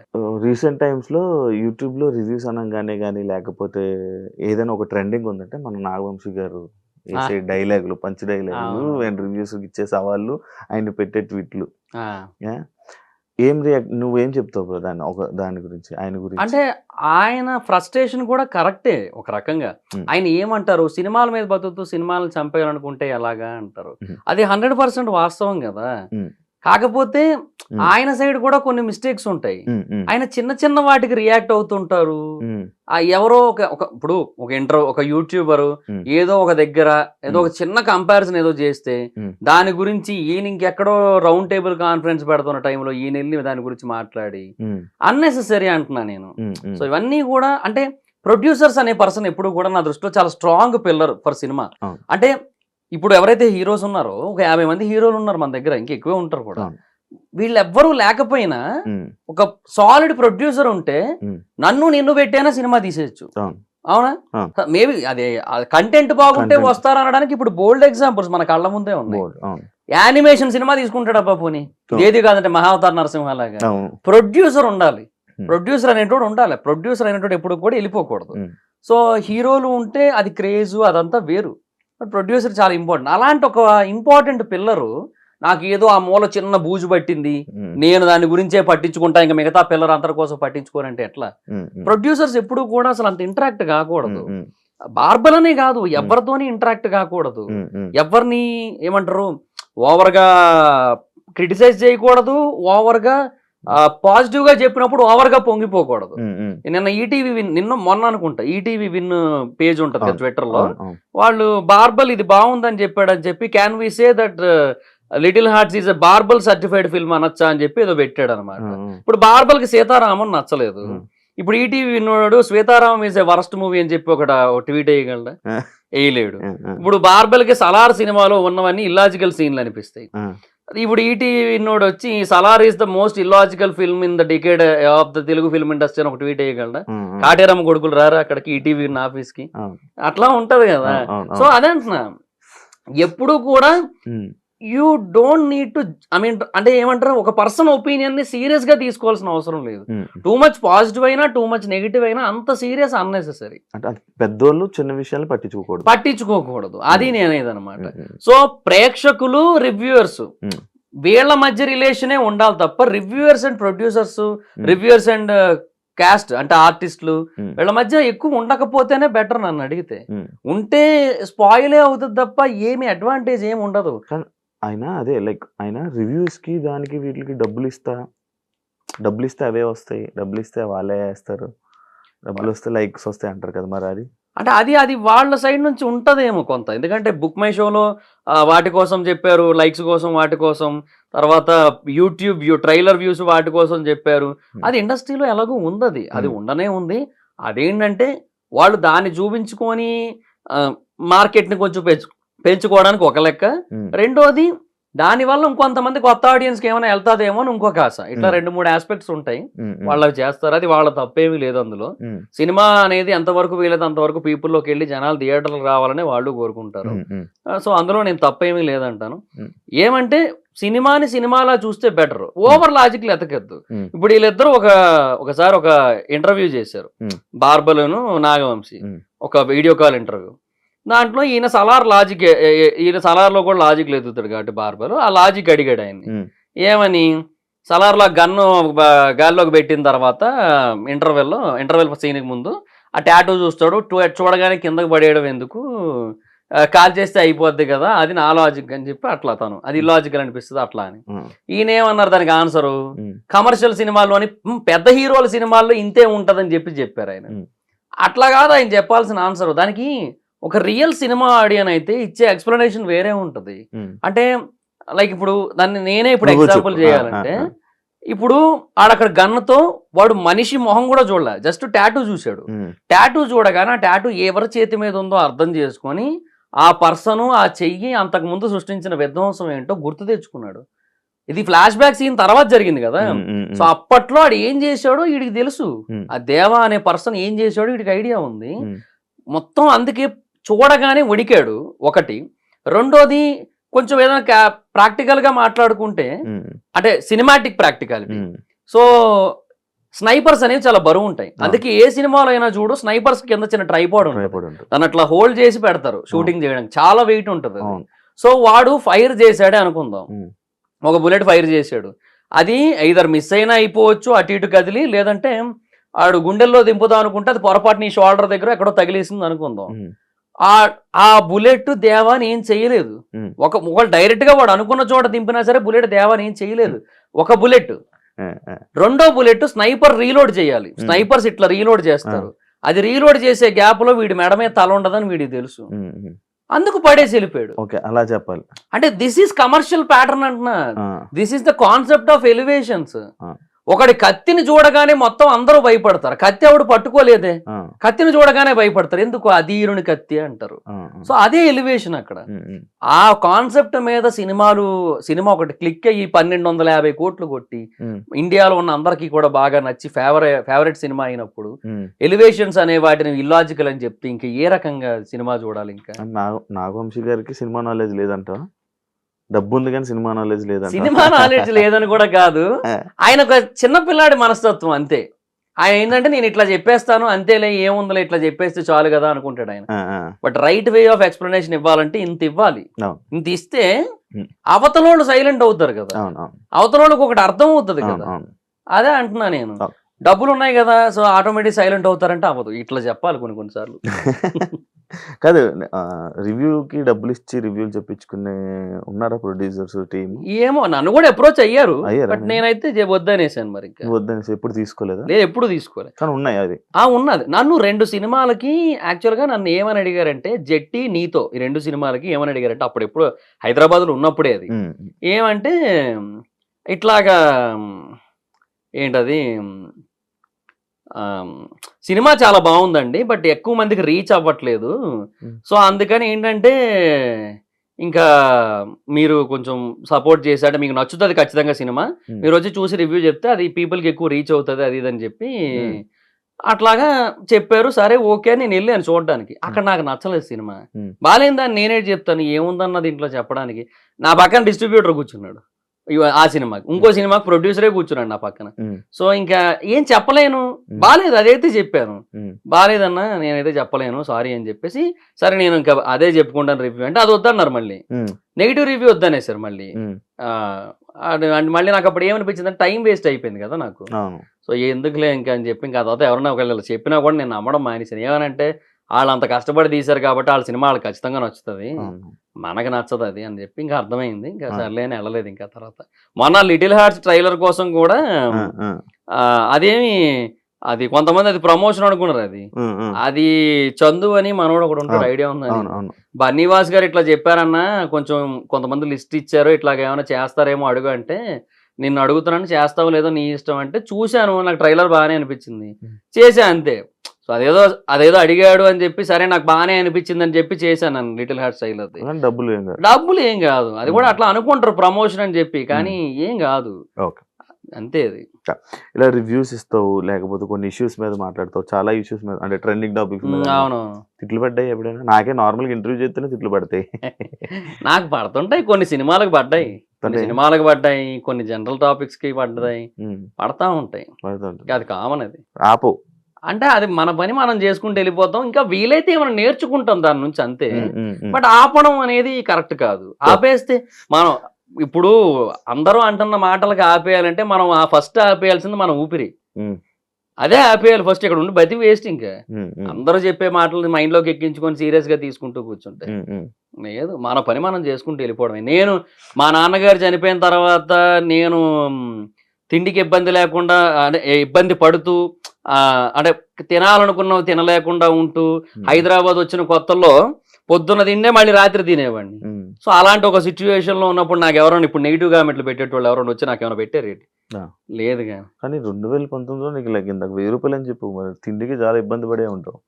రీసెంట్ టైమ్స్ లో యూట్యూబ్ లో రివ్యూస్ అనగానే కానీ లేకపోతే ఏదైనా ఒక ట్రెండింగ్ ఉందంటే మన నాగవంశీ గారు వేసే డైలాగులు, పంచ్ డైలాగులు అండ్ రివ్యూస్ ఇచ్చే సవాళ్ళు, ఆయన పెట్టే ట్వీట్లు. ఏం నువ్వేం చెప్తావు బ్రో దాని గురించి, ఆయన గురించి? అంటే ఆయన ఫ్రస్ట్రేషన్ కూడా కరెక్టే ఒక రకంగా. ఆయన ఏమంటారు, సినిమాల మీద బతుకుతూ సినిమాలను చంపేయాలనుకుంటే ఎలాగా అంటారు. అది 100% వాస్తవం కదా. కాకపోతే ఆయన సైడ్ కూడా కొన్ని మిస్టేక్స్ ఉంటాయి. ఆయన చిన్న చిన్న వాటికి రియాక్ట్ అవుతుంటారు. ఎవరో ఇప్పుడు ఒక యూట్యూబర్ ఏదో ఒక దగ్గర ఏదో ఒక చిన్న కంపారిజన్ ఏదో చేస్తే దాని గురించి ఈయన ఇంకెక్కడో రౌండ్ టేబుల్ కాన్ఫరెన్స్ పెడుతున్న టైంలో ఈయన వెళ్ళి దాని గురించి మాట్లాడి అన్నెసెసరీ అంటున్నా నేను. సో ఇవన్నీ కూడా అంటే ప్రొడ్యూసర్స్ అనే పర్సన్ ఎప్పుడు కూడా నా దృష్టిలో చాలా స్ట్రాంగ్ పిల్లర్ ఫర్ సినిమా. అంటే ఇప్పుడు ఎవరైతే హీరోస్ ఉన్నారో ఒక 50 మంది హీరోలు ఉన్నారు మన దగ్గర, ఇంకా ఎక్కువే ఉంటారు కూడా. వీళ్ళెవ్వరూ లేకపోయినా ఒక సాలిడ్ ప్రొడ్యూసర్ ఉంటే నిన్ను పెట్టైనా సినిమా తీసేయచ్చు, అవునా? మేబీ అదే కంటెంట్ బాగుంటే వస్తారు అనడానికి ఇప్పుడు బోల్డ్ ఎగ్జాంపుల్స్ మన కళ్ళ ముందే ఉన్నాయి. యానిమేషన్ సినిమా తీసుకుంటాడు అబ్బా పోనీ, ఏది కాదంటే మహావతార్ నరసింహ లాగా. ప్రొడ్యూసర్ ఉండాలి, ప్రొడ్యూసర్ అనేటోడు ఉండాలి. ప్రొడ్యూసర్ అనేటోడు ఎప్పుడు కూడా వెళ్ళిపోకూడదు. సో హీరోలు ఉంటే అది క్రేజ్ అదంతా వేరు. ప్రొడ్యూసర్ చాలా ఇంపార్టెంట్. అలాంటి ఒక ఇంపార్టెంట్ పిల్లరు నాకు ఏదో ఆ మూల చిన్న బూజు పట్టింది, నేను దాని గురించే పట్టించుకుంటా, ఇంకా మిగతా పిల్లలు అందరి కోసం పట్టించుకోరంటే ఎట్లా? ప్రొడ్యూసర్స్ ఎప్పుడు కూడా అసలు అంత ఇంటరాక్ట్ కాకూడదు. బార్బలనే కాదు, ఎవరితోని ఇంటరాక్ట్ కాకూడదు, ఎవరిని ఏమంటారు ఓవర్ గా క్రిటిసైజ్ చేయకూడదు, ఓవర్ గా పాజిటివ్ గా చెప్పినప్పుడు ఓవర్ గా పొంగిపోకూడదు. నిన్న ఈటీవీ విన్, నిన్న మొన్న అనుకుంటా ఈటీవీ విన్ పేజ్ ఉంటది కదా ట్విట్టర్ లో, వాళ్ళు బార్బల్ ఇది బాగుందని చెప్పాడని చెప్పి can we say that Little Hearts is a బార్బల్ సర్టిఫైడ్ ఫిల్మ్ అనొచ్చా అని చెప్పి ఏదో పెట్టాడు అనమాట. ఇప్పుడు బార్బల్ కి సీతారామన్ నచ్చలేదు, ఇప్పుడు ఈటీవీ విన్నాడు Sitaramam is a worst movie అని చెప్పి ఒక ట్వీట్ వేయగలడా? వేయలేడు. ఇప్పుడు బార్బల్ కి సలార్ సినిమాలో ఉన్నవన్నీ ఇల్లాజికల్ సీన్లు అనిపిస్తాయి. ఇప్పుడు ఈటీవీ విన్నోడు వచ్చి Salaar is the most illogical film in the decade of the Telugu film industry అని ఒక ట్వీట్ వేయగలడా? కాటేరమ్మ కొడుకులు రారా అక్కడికి ఈటీవీ ఆఫీస్ కి? అట్లా ఉంటది కదా. సో అదే అంటున్నా, ఎప్పుడు కూడా you don't need to, I mean అంటే ఏమంటారు, ఒక పర్సన్ ఒపీనియన్ ని సీరియస్ గా తీసుకోవాల్సిన అవసరం లేదు. టూ మచ్ పాజిటివ్ అయినా టూ మచ్ నెగిటివ్ అయినా అంత సీరియస్ అన్నెసెసరీ. పెద్దోళ్ళు చిన్న విషయాలు పట్టించుకోకూడదు, అది నేనేది అనమాట. సో ప్రేక్షకులు రివ్యూవర్స్ వీళ్ళ మధ్య రిలేషనే ఉండాలి తప్ప reviewers and producers, reviewers and cost అంటే ఆర్టిస్టులు వీళ్ళ మధ్య ఎక్కువ ఉండకపోతేనే బెటర్ నన్ను అడిగితే. ఉంటే స్పాయిలే అవుతుంది తప్ప ఏమి అడ్వాంటేజ్ ఏమి ఉండదు. ఆయన అదే లైక్ ఆయన రివ్యూస్ కి దానికి వీటికి డబ్బులు ఇస్తే అవే వస్తాయి, డబ్బులు ఇస్తే వాళ్ళే వేస్తారు, డబ్బులు వస్తే లైక్స్ వస్తాయి అంటారు కదా. మరి అది అంటే అది వాళ్ళ సైడ్ నుంచి ఉంటదేమో కొంత, ఎందుకంటే బుక్ మై షోలో వాటి కోసం చెప్పారు, లైక్స్ కోసం వాటి కోసం, తర్వాత యూట్యూబ్ ట్రైలర్ వ్యూస్ వాటి కోసం చెప్పారు. అది ఇండస్ట్రీలో ఎలాగో ఉంది, అది ఉండనే ఉంది. అదేంటంటే వాళ్ళు దాన్ని చూపించుకొని మార్కెట్ని కొంచెం పెంచుకోవడానికి ఒక లెక్క, రెండోది దానివల్ల ఇంకొంతమంది కొత్త ఆడియన్స్కి ఏమైనా వెళ్తాదేమో అని ఇంకొక ఆశ. ఇట్లా 2-3 ఆస్పెక్ట్స్ ఉంటాయి, వాళ్ళకి చేస్తారు, అది వాళ్ళ తప్పేమీ లేదు అందులో. సినిమా అనేది ఎంతవరకు వీలైతే అంతవరకు పీపుల్లోకి వెళ్ళి జనాలు థియేటర్లకు రావాలని వాళ్ళు కోరుకుంటారు. సో అందులో నేను తప్పేమీ లేదంటాను. ఏమంటే సినిమాని సినిమాలా చూస్తే బెటర్, ఓవర్ లాజిక్లు ఎతకద్దు. ఇప్పుడు వీళ్ళిద్దరూ ఒకసారి ఒక ఇంటర్వ్యూ చేశారు, బార్బలును నాగవంశీ, ఒక వీడియో కాల్ ఇంటర్వ్యూ. దాంట్లో ఈయన సలార్లో కూడా లాజిక్ ఎదుగుతాడు కాబట్టి బార్బర్ ఆ లాజిక్ అడిగాడు ఆయన్ని, ఏమని సలార్లో గన్ను గాల్లోకి పెట్టిన తర్వాత ఇంటర్వెల్ సీన్కి ముందు ఆ టాటూ చూస్తాడు, చూడగానే కిందకు పడేయడం ఎందుకు, కాల్ చేస్తే అయిపోద్ది కదా, అది నా లాజిక్ అని చెప్పి అట్లా తను అది ఇల్లాజికల్ అనిపిస్తుంది అట్లా అని. ఈయన ఏమన్నారు దానికి ఆన్సరు, కమర్షియల్ సినిమాల్లోని పెద్ద హీరోల సినిమాల్లో ఇంతే ఉంటదని చెప్పారు ఆయన. అట్లా కాదు ఆయన చెప్పాల్సిన ఆన్సర్. దానికి ఒక రియల్ సినిమా ఆడియన్ అయితే ఇచ్చే ఎక్స్ప్లెనేషన్ వేరే ఉంటది. అంటే లైక్ ఇప్పుడు దాన్ని నేనే ఇప్పుడు ఎగ్జాంపుల్ చేయాలంటే, ఇప్పుడు ఆడక్కడ గన్నుతో వాడు మనిషి మొహం కూడా చూడలే, జస్ట్ టాటూ చూశాడు. టాటూ చూడగానే ఆ టాటూ ఎవరి చేతి మీద ఉందో అర్థం చేసుకొని ఆ పర్సన్ ఆ చెయ్యి అంతకు ముందు సృష్టించిన విధ్వంసం ఏంటో గుర్తు తెచ్చుకున్నాడు. ఇది ఫ్లాష్ బ్యాక్ సీన్ తర్వాత జరిగింది కదా. సో అప్పట్లో ఆడు ఏం చేశాడో వీడికి తెలుసు, ఆ దేవా అనే పర్సన్ ఏం చేశాడో వీడికి ఐడియా ఉంది మొత్తం. అందుకే చూడగానే వడికాడు ఒకటి. రెండోది కొంచెం ఏదైనా ప్రాక్టికల్ గా మాట్లాడుకుంటే అంటే సినిమాటిక్ ప్రాక్టికాలిటీ. సో స్నైపర్స్ అనేవి చాలా బరువు ఉంటాయి, అందుకే ఏ సినిమాలో అయినా చూడు స్నైపర్స్ కింద చిన్న ట్రైపాడ్ ఉంటుంది, దాన్ని అట్లా హోల్డ్ చేసి పెడతారు షూటింగ్ చేయడానికి, చాలా వెయిట్ ఉంటుంది. సో వాడు ఫైర్ చేశాడే అనుకుందాం, ఒక బుల్లెట్ ఫైర్ చేశాడు, అది ఐదర్ మిస్ అయినా అయిపోవచ్చు అటు ఇటు కదిలి, లేదంటే ఆడు గుండెల్లో దింపుదాం అనుకుంటే అది పొరపాటు నీ షోల్డర్ దగ్గర ఎక్కడో తగిలేసింది అనుకుందాం. ఆ బుల్లెట్ దేవాని ఏం చేయలేదు. ఒక డైరెక్ట్ గా వాడు అనుకున్న చోట దింపినా సరే బుల్లెట్ దేవాని ఏం చేయలేదు. ఒక బుల్లెట్. రెండో బుల్లెట్ స్నైపర్ రీలోడ్ చేయాలి, స్నైపర్స్ ఇట్లా రీలోడ్ చేస్తారు, అది రీలోడ్ చేసే గ్యాప్ లో వీడి మెడ మీద తల ఉండదని వీడికి తెలుసు, అందుకు పడేసి వెళ్ళిపోయాడు. అలా చెప్పాలి. అంటే దిస్ ఈస్ కమర్షియల్ ప్యాటర్న్ అంటున్నా, this is the concept of elevations. ఒకటి కత్తిని చూడగానే మొత్తం అందరూ భయపడతారు, కత్తి ఎవడు పట్టుకోలేదే, కత్తిని చూడగానే భయపడతారు, ఎందుకు అధీరుని కత్తి అంటారు. సో అదే ఎలివేషన్ అక్కడ. ఆ కాన్సెప్ట్ మీద సినిమా ఒకటి క్లిక్ అయ్యి 1250 కోట్లు కొట్టి ఇండియాలో ఉన్న అందరికీ కూడా బాగా నచ్చి ఫేవరెట్ సినిమా అయినప్పుడు ఎలివేషన్స్ అనే వాటిని ఇల్లాజికల్ అని చెప్తే ఇంకా ఏ రకంగా సినిమా చూడాలి? ఇంకా నాగవంశీ గారికి సినిమా నాలెడ్జ్ లేదంట, డబ్బు ఉంది కానీ సినిమా నాలెడ్జ్ లేదంట. సినిమా నాలెడ్జ్ లేదని కూడా కాదు, ఆయన ఒక చిన్న పిల్లాడి మనస్తత్వం అంతే. ఆయన ఏంటంటే నేను ఇట్లా చెప్పేస్తాను అంతేలే ఏముందిలే ఇట్లా చెప్పేస్తే చాలు కదా అనుకుంటాడు ఆయన. But right way of explanation ఇవ్వాలంటే ఇంత ఇవ్వాలి. ఇంత ఇస్తే అవతలోళ్ళు సైలెంట్ అవుతారు కదా, అవతలోళ్ళకి ఒకటి అర్థం అవుతుంది కదా. అదే అంటున్నా నేను. డబ్బులు ఉన్నాయి కదా సో ఆటోమేటిక్ సైలెంట్ అవుతారంటే అవ్వదు. ఇట్లా చెప్పాలి కొన్నిసార్లు. కాదు, రివ్యూకి డబ్బులు ఇచ్చి రివ్యూలు చెప్పించుకునే ఉన్నారా ప్రొడ్యూసర్స్ టీమ్? ఏమో నన్ను కూడా అప్రోచ్ అయ్యారు, బట్ నేనైతే వద్దనేసాను. మరి వద్దనేసి ఎప్పుడు తీసుకోలేదా? లేదు, ఎప్పుడు తీసుకోలేదు. కానీ ఉన్నాయి అది. ఉన్నది. నన్ను 2 సినిమాలకి యాక్చువల్గా నన్ను ఏమని అడిగారంటే, జెట్టి నీతో ఈ 2 సినిమాలకి ఏమని అడిగారంటే, అప్పుడు ఎప్పుడు హైదరాబాద్లో ఉన్నప్పుడే అది. ఏమంటే ఇట్లాగా ఏంటది, సినిమా చాలా బాగుందండి బట్ ఎక్కువ మందికి రీచ్ అవ్వట్లేదు, సో అందుకని ఏంటంటే ఇంకా మీరు కొంచెం సపోర్ట్ చేశాడు, మీకు నచ్చుతుంది ఖచ్చితంగా సినిమా, మీరు వచ్చి చూసి రివ్యూ చెప్తే అది పీపుల్కి ఎక్కువ రీచ్ అవుతుంది అది ఇదని చెప్పి అట్లాగా చెప్పారు. సరే ఓకే అని నేను వెళ్ళాను చూడడానికి. అక్కడ నాకు నచ్చలేదు సినిమా. బాగాలేదని నేనే చెప్తాను, ఏముందన్న దీంట్లో చెప్పడానికి. నా పక్కన డిస్ట్రిబ్యూటర్ కూర్చున్నాడు ఆ సినిమాకి, ఇంకో సినిమాకి ప్రొడ్యూసరే కూర్చున్నాడు నా పక్కన. సో ఇంకా ఏం చెప్పలేను, బాగాలేదు అదైతే చెప్పాను, బాగాలేదన్నా నేనైతే చెప్పలేను సారీ అని చెప్పేసి, సరే నేను ఇంకా అదే చెప్పుకుంటాను రివ్యూ అంటే అది వద్దన్నారు. మళ్ళీ నెగిటివ్ రివ్యూ వద్దనేసారు మళ్ళీ. మళ్ళీ నాకు అప్పుడు ఏమనిపించింది అంటే టైం వేస్ట్ అయిపోయింది కదా నాకు. సో ఎందుకులే ఇంకా అని చెప్పి ఇంకా అదొద్దు. ఎవరన్నా ఒకవేళ చెప్పినా కూడా నేను నమ్మడం మానేసాను. ఏమనంటే వాళ్ళు అంత కష్టపడి తీశారు కాబట్టి వాళ్ళ సినిమా వాళ్ళకి ఖచ్చితంగా నచ్చుతుంది, మనకు నచ్చదు అది అని చెప్పి ఇంకా అర్థమైంది. ఇంకా సర్లే అని వెళ్ళలేదు. ఇంకా తర్వాత మొన్న లిటిల్ హార్ట్స్ ట్రైలర్ కోసం కూడా అదేమి అది కొంతమంది అది ప్రమోషన్ అనుకున్నారు. అది చందు అని మనోడు ఒకడు ఉంటాడు, ఐడియా ఉందని. బన్నీవాస్ గారు ఇట్లా చెప్పారన్నా, కొంచెం కొంతమంది లిస్ట్ ఇచ్చారు ఇట్లాగ ఏమైనా చేస్తారేమో అడుగు అంటే, నిన్ను అడుగుతున్నాను చేస్తావో లేదో నీ ఇష్టం అంటే, చూశాను నాకు ట్రైలర్ బాగానే అనిపించింది చేశా అంతే. సో అదేదో అడిగాడు అని చెప్పి సరే నాకు బాగానే అనిపించింది అని చెప్పి చేశాను నన్ను లిటిల్ హార్ట్స్ ట్రైలర్. డబ్బులు ఏం కాదు, అది కూడా అట్లా అనుకుంటారు ప్రమోషన్ అని చెప్పి, కానీ ఏం కాదు అంతే. అది ఇలా రివ్యూస్ ఇస్తావు, లేకపోతే కొన్ని ఇష్యూస్ మీద మాట్లాడతావు, చాలా ఇష్యూస్ మీద అంటే ట్రెండింగ్ టాపిక్స్ మీద. అవును, తిట్లు పడ్డాయి ఎప్పుడైనా? నాకే నార్మల్గా ఇంటర్వ్యూ చేస్తేనే తిట్లు పడతాయి. నాకు పడుతుంటాయి, కొన్ని సినిమాలకు పడ్డాయి, కొన్ని జనరల్ టాపిక్స్ కి పడ్డాయి, పడతా ఉంటాయి. అది కామన్. అది ఆపు అంటే అది మన పని మనం చేసుకుంటూ వెళ్ళిపోతాం, ఇంకా వీలైతే ఏమైనా నేర్చుకుంటాం దాని నుంచి అంతే. బట్ ఆపడం అనేది కరెక్ట్ కాదు. ఆపేస్తే మనం ఇప్పుడు అందరూ అంటున్న మాటలకు ఆపేయాలంటే మనం ఫస్ట్ ఆపేయాల్సింది మన ఊపిరి, అదే ఆపేయాలి ఫస్ట్. ఇక్కడ ఉండి బతి వేస్ట్. ఇంకా అందరూ చెప్పే మాటలు మైండ్ లోకి ఎక్కించుకొని సీరియస్ గా తీసుకుంటూ కూర్చుంటే లేదు, మన పని మనం చేసుకుంటూ వెళ్ళిపోవడమే. నేను మా నాన్నగారు చనిపోయిన తర్వాత నేను తిండికి ఇబ్బంది లేకుండా అంటే ఇబ్బంది పడుతూ అంటే తినాలనుకున్నావు తినలేకుండా ఉంటూ హైదరాబాద్ వచ్చిన కొత్తల్లో పొద్దున్న తిండే మళ్ళీ రాత్రి తినేవాడిని. సో అలాంటి ఒక సిచ్యువేషన్ లో ఉన్నప్పుడు నాకు ఎవరైనా ఇప్పుడు నెగిటివ్ కామెంట్లు పెట్టేటోళ్ళు ఎవరైనా వచ్చి నాకు ఏమైనా పెట్టారు లేదు. కానీ 2019లో నీకు ఇందాక 1000 రూపాయలు అని చెప్పు, మరి తిండికి చాలా ఇబ్బంది పడే ఉంటావు.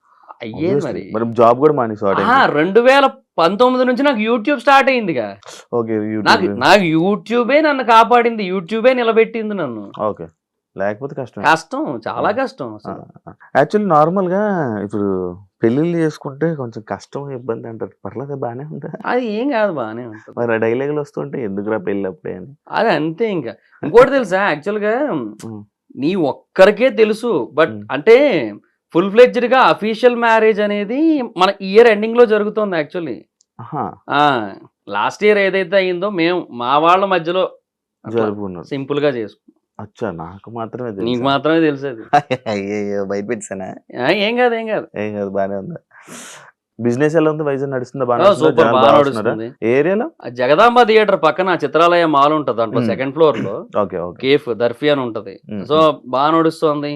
అయ్యేది మరి జాబ్ కూడా మానేసి 2019 నుంచి నాకు యూట్యూబ్ స్టార్ట్ అయిందిగా. నాకు యూట్యూబే నన్ను కాపాడింది, యూట్యూబే నిలబెట్టింది నన్ను. ఓకే, లేకపోతే కష్టం, చాలా కష్టం. యాక్చువల్లీ నార్మల్ గా ఇప్పుడు పెళ్లిళ్ళు చేసుకుంటే కొంచెం కష్టం ఇబ్బంది అంటారు, పర్లేదు బాగానే ఉంటుంది. అది ఏం కాదు, బాగానే ఉంటుంది. మరి ఆ డైలాగులు వస్తుంటే ఎందుకురా పెళ్ళి అప్పుడే అని. అది అంతే. ఇంకా ఇంకోటి తెలుసా, యాక్చువల్ గా నీ ఒక్కరికే తెలుసు, బట్ అంటే ఫుల్ ఫ్లెడ్జ్డ్ గా అఫీషియల్ మ్యారేజ్ అనేది మన ఇయర్ ఎండింగ్ లో జరుగుతుంది యాక్చువల్లీ. లాస్ట్ ఇయర్ ఏదైతే అయిందో మేము మా వాళ్ళ మధ్యలో జరుపుకున్నాం, సింపుల్ గా చేసుకున్నాం. అచ్చా, నాకు మాత్రమే తెలుసు. నీకు మాత్రమే తెలుసు. అయ్యో భయపెట్టానా? ఏం కాదు బానే ఉంది. బిజినెస్ ఎలా ఉంది? వైజాగ్ నడుస్తుందా? సూపర్, బాగా నడుస్తుంది. ఏరియాలో జగదాంబ థియేటర్ పక్కన చిత్రాలయ మాల్ ఉంటది, దాంట్లో సెకండ్ ఫ్లోర్ లో కేఫ్ దర్ఫీ అని ఉంటది. సో బాగా నడుస్తుంది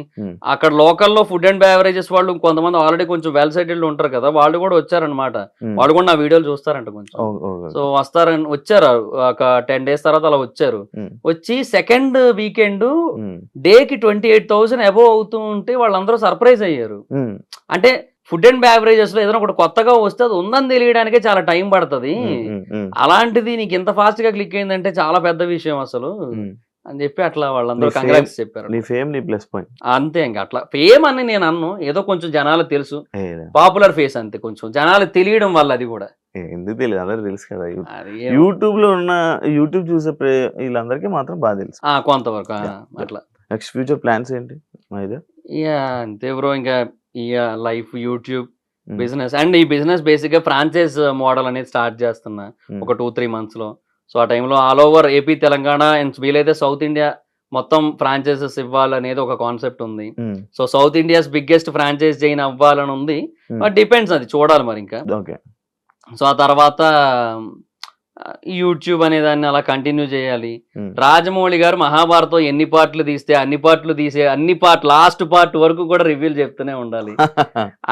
అక్కడ. లోకల్లో ఫుడ్ అండ్ బెవరేజెస్ వాళ్ళు కొంతమంది ఆల్రెడీ కొంచెం వెల్ సెటిల్డ్ ఉంటారు కదా, వాళ్ళు కూడా వచ్చారనమాట. వాళ్ళు కూడా నా వీడియోలు చూస్తారంట కొంచెం. సో వచ్చారు ఒక 10 days తర్వాత అలా వచ్చారు. వచ్చి సెకండ్ వీకెండ్ డేకి 28,000 అబోవ్ అవుతూ ఉంటే వాళ్ళందరూ సర్ప్రైజ్ అయ్యారు. అంటే ఫుడ్ అండ్ బెవరేజెస్ లో ఏదైనా ఒకటి కొత్తగా వస్తే అది ఉందని తెలియడానికే చాలా టైం పడుతుంది, అలాంటిది నీకు ఇంత ఫాస్ట్ గా క్లిక్ అయిందంటే చాలా పెద్ద విషయం అసలు అని చెప్పి అట్లా వాళ్ళందరూ కంగ్రాట్స్ చెప్పారు. నీ ఫేమ్ నీ ప్లస్ పాయింట్ అంతే. ఇంకా అట్లా ఫేమ్ అని నేను అన్ను, ఏదో కొంచెం జనాలకు తెలుసు, పాపులర్ ఫేస్ అంతే, కొంచెం జనాలకు తెలియడం వల్ల. అది కూడా ఎందుకు తెలియదు, అందరూ తెలుసు కదా. యూట్యూబ్ లో ఉన్న యూట్యూబ్ చూసే వీళ్ళందరికీ మాత్రం బాగా తెలుసు కొంతవరకు. అట్లా నెక్స్ట్ ఫ్యూచర్ ప్లాన్స్ ఏంటి? ఇదే ఇక అంతే బ్రో, ఇంకా ఇక లైఫ్, యూట్యూబ్, బిజినెస్. అండ్ ఈ బిజినెస్ బేసిక్ గా ఫ్రాంచైజ్ మోడల్ అనేది స్టార్ట్ చేస్తున్నా ఒక 2-3 months లో. సో ఆ టైంలో all over AP, Telangana and వీలైతే సౌత్ ఇండియా మొత్తం ఫ్రాంచైజెస్ ఇవ్వాలనేది ఒక కాన్సెప్ట్ ఉంది. So south India's biggest franchise chain అవ్వాలని ఉంది. బట్ డిపెండ్స్, అది చూడాలి మరి ఇంకా. ఓకే. సో ఆ తర్వాత యూట్యూబ్ అనే దాన్ని అలా కంటిన్యూ చేయాలి. రాజమౌళి గారు మహాభారతం ఎన్ని పార్ట్లు తీస్తే అన్ని పార్ట్ లాస్ట్ పార్ట్ వరకు కూడా రివ్యూలు చెప్తూనే ఉండాలి.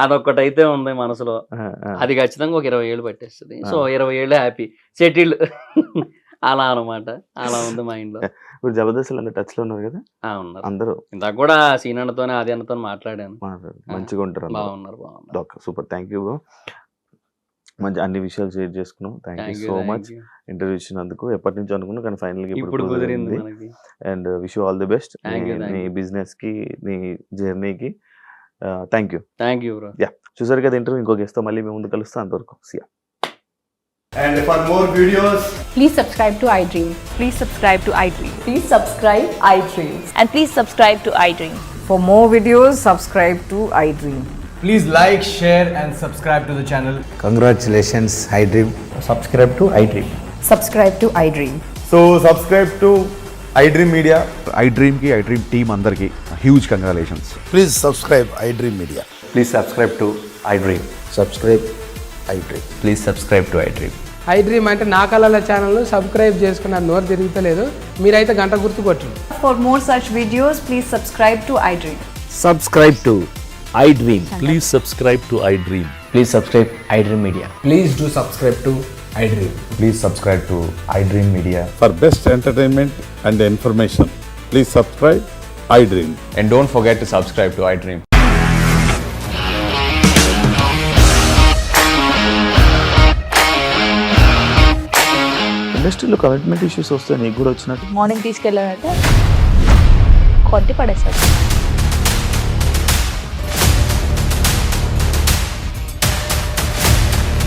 అదొక్కటైతే ఉంది మనసులో. అది ఖచ్చితంగా ఒక 20 ఏళ్ళు పట్టేస్తుంది. సో 20 ఏళ్ళు హ్యాపీ సెటిల్డ్ అలా అనమాట. అలా ఉంది మైండ్ లో. ఇప్పుడు జబర్దస్త్ అందరూ టచ్ లో ఉన్నారు కదా ఉన్నారు అందరూ. ఇందాక కూడా సీనన్నతోనే ఆది అన్నతో మాట్లాడాను. మంచిగా ఉంటారు. బాగున్నారు. Okay, super. Thank you bro. మంచి అన్ని విషయాలు షేర్ చేసుకున్నాం. Thank you so much interview ఇచ్చినందుకు. ఎప్పటి నుంచి అనుకున్నా కానీ ఫైనల్ గా ఇప్పుడు కుదిరింది. And wish you all the best నీ బిజినెస్ కి, నీ జర్నీకి. Thank you bro. యా, చూసారు కదా ఇంటర్వ్యూ. ఇంకో గెస్ట్ తో మళ్ళీ మేము ముందు కలుస్తాం. అంతవరకు సియా. And for more videos, please subscribe to iDream. Please subscribe to iDream. Please subscribe iDream. And please subscribe to iDream. For more videos, subscribe to iDream. please like, share and subscribe to the channel. Congratulations, iDream. Subscribe to iDream. Subscribe to iDream. So subscribe to iDream Media. iDream ki, iDream team andarki huge congratulations. Please subscribe iDream Media. Please subscribe to iDream. Subscribe iDream. Please subscribe to iDream. iDream అంటే నా కళల ఛానల్ సబ్స్క్రైబ్ చేసుకున్న నోరు తిరుగుతలేదు. మీరైతే గంట గుర్తు కొట్టండి. For more such videos, please subscribe to iDream. Subscribe to iDream. Please subscribe to iDream. Please subscribe iDream Media. Please do subscribe to iDream. Please subscribe to iDream Media. For best entertainment and information, please subscribe iDream. And don't forget to subscribe to iDream. ఇండస్ట్రీలో కమిట్మెంట్ ఇష్యూస్ వస్తే నీకు కూడా వచ్చినట్టు? మార్నింగ్ తీసుకెళ్ళాలంటే కొట్టి పడేసాడు.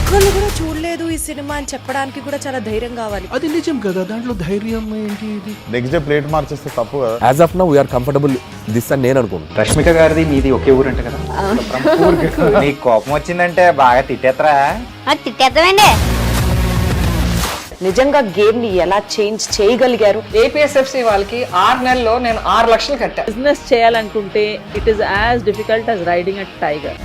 ఒక్కళ్ళు కూడా చూడలేదు ఈ సినిమా అని చెప్పడానికి కూడా చాలా ధైర్యం కావాలి. అది నిజం కదా, దాంట్లో ధైర్యం ఏంటి? ఇది నెక్స్ట్ డే ప్లేట్ మార్చేస్తే తప్పు కదా. As of now, we are comfortable this అని నేను అనుకుంటున్నాను. రష్మిక గారిది మీది ఒకే ఊరు అంట కదా? నీకు కోపం వచ్చిందంటే బాగా తిట్టేత్తరా? తిట్టేద్దామండి. నిజంగా గేమ్ ని ఎలా చేంజ్ చేయగలిగారు? APSFC వాళ్ళకి 6 నెలల్లో నేను 6 లక్షలు కట్టా. బిజినెస్ చేయాలనుకుంటే it is as difficult as riding a tiger.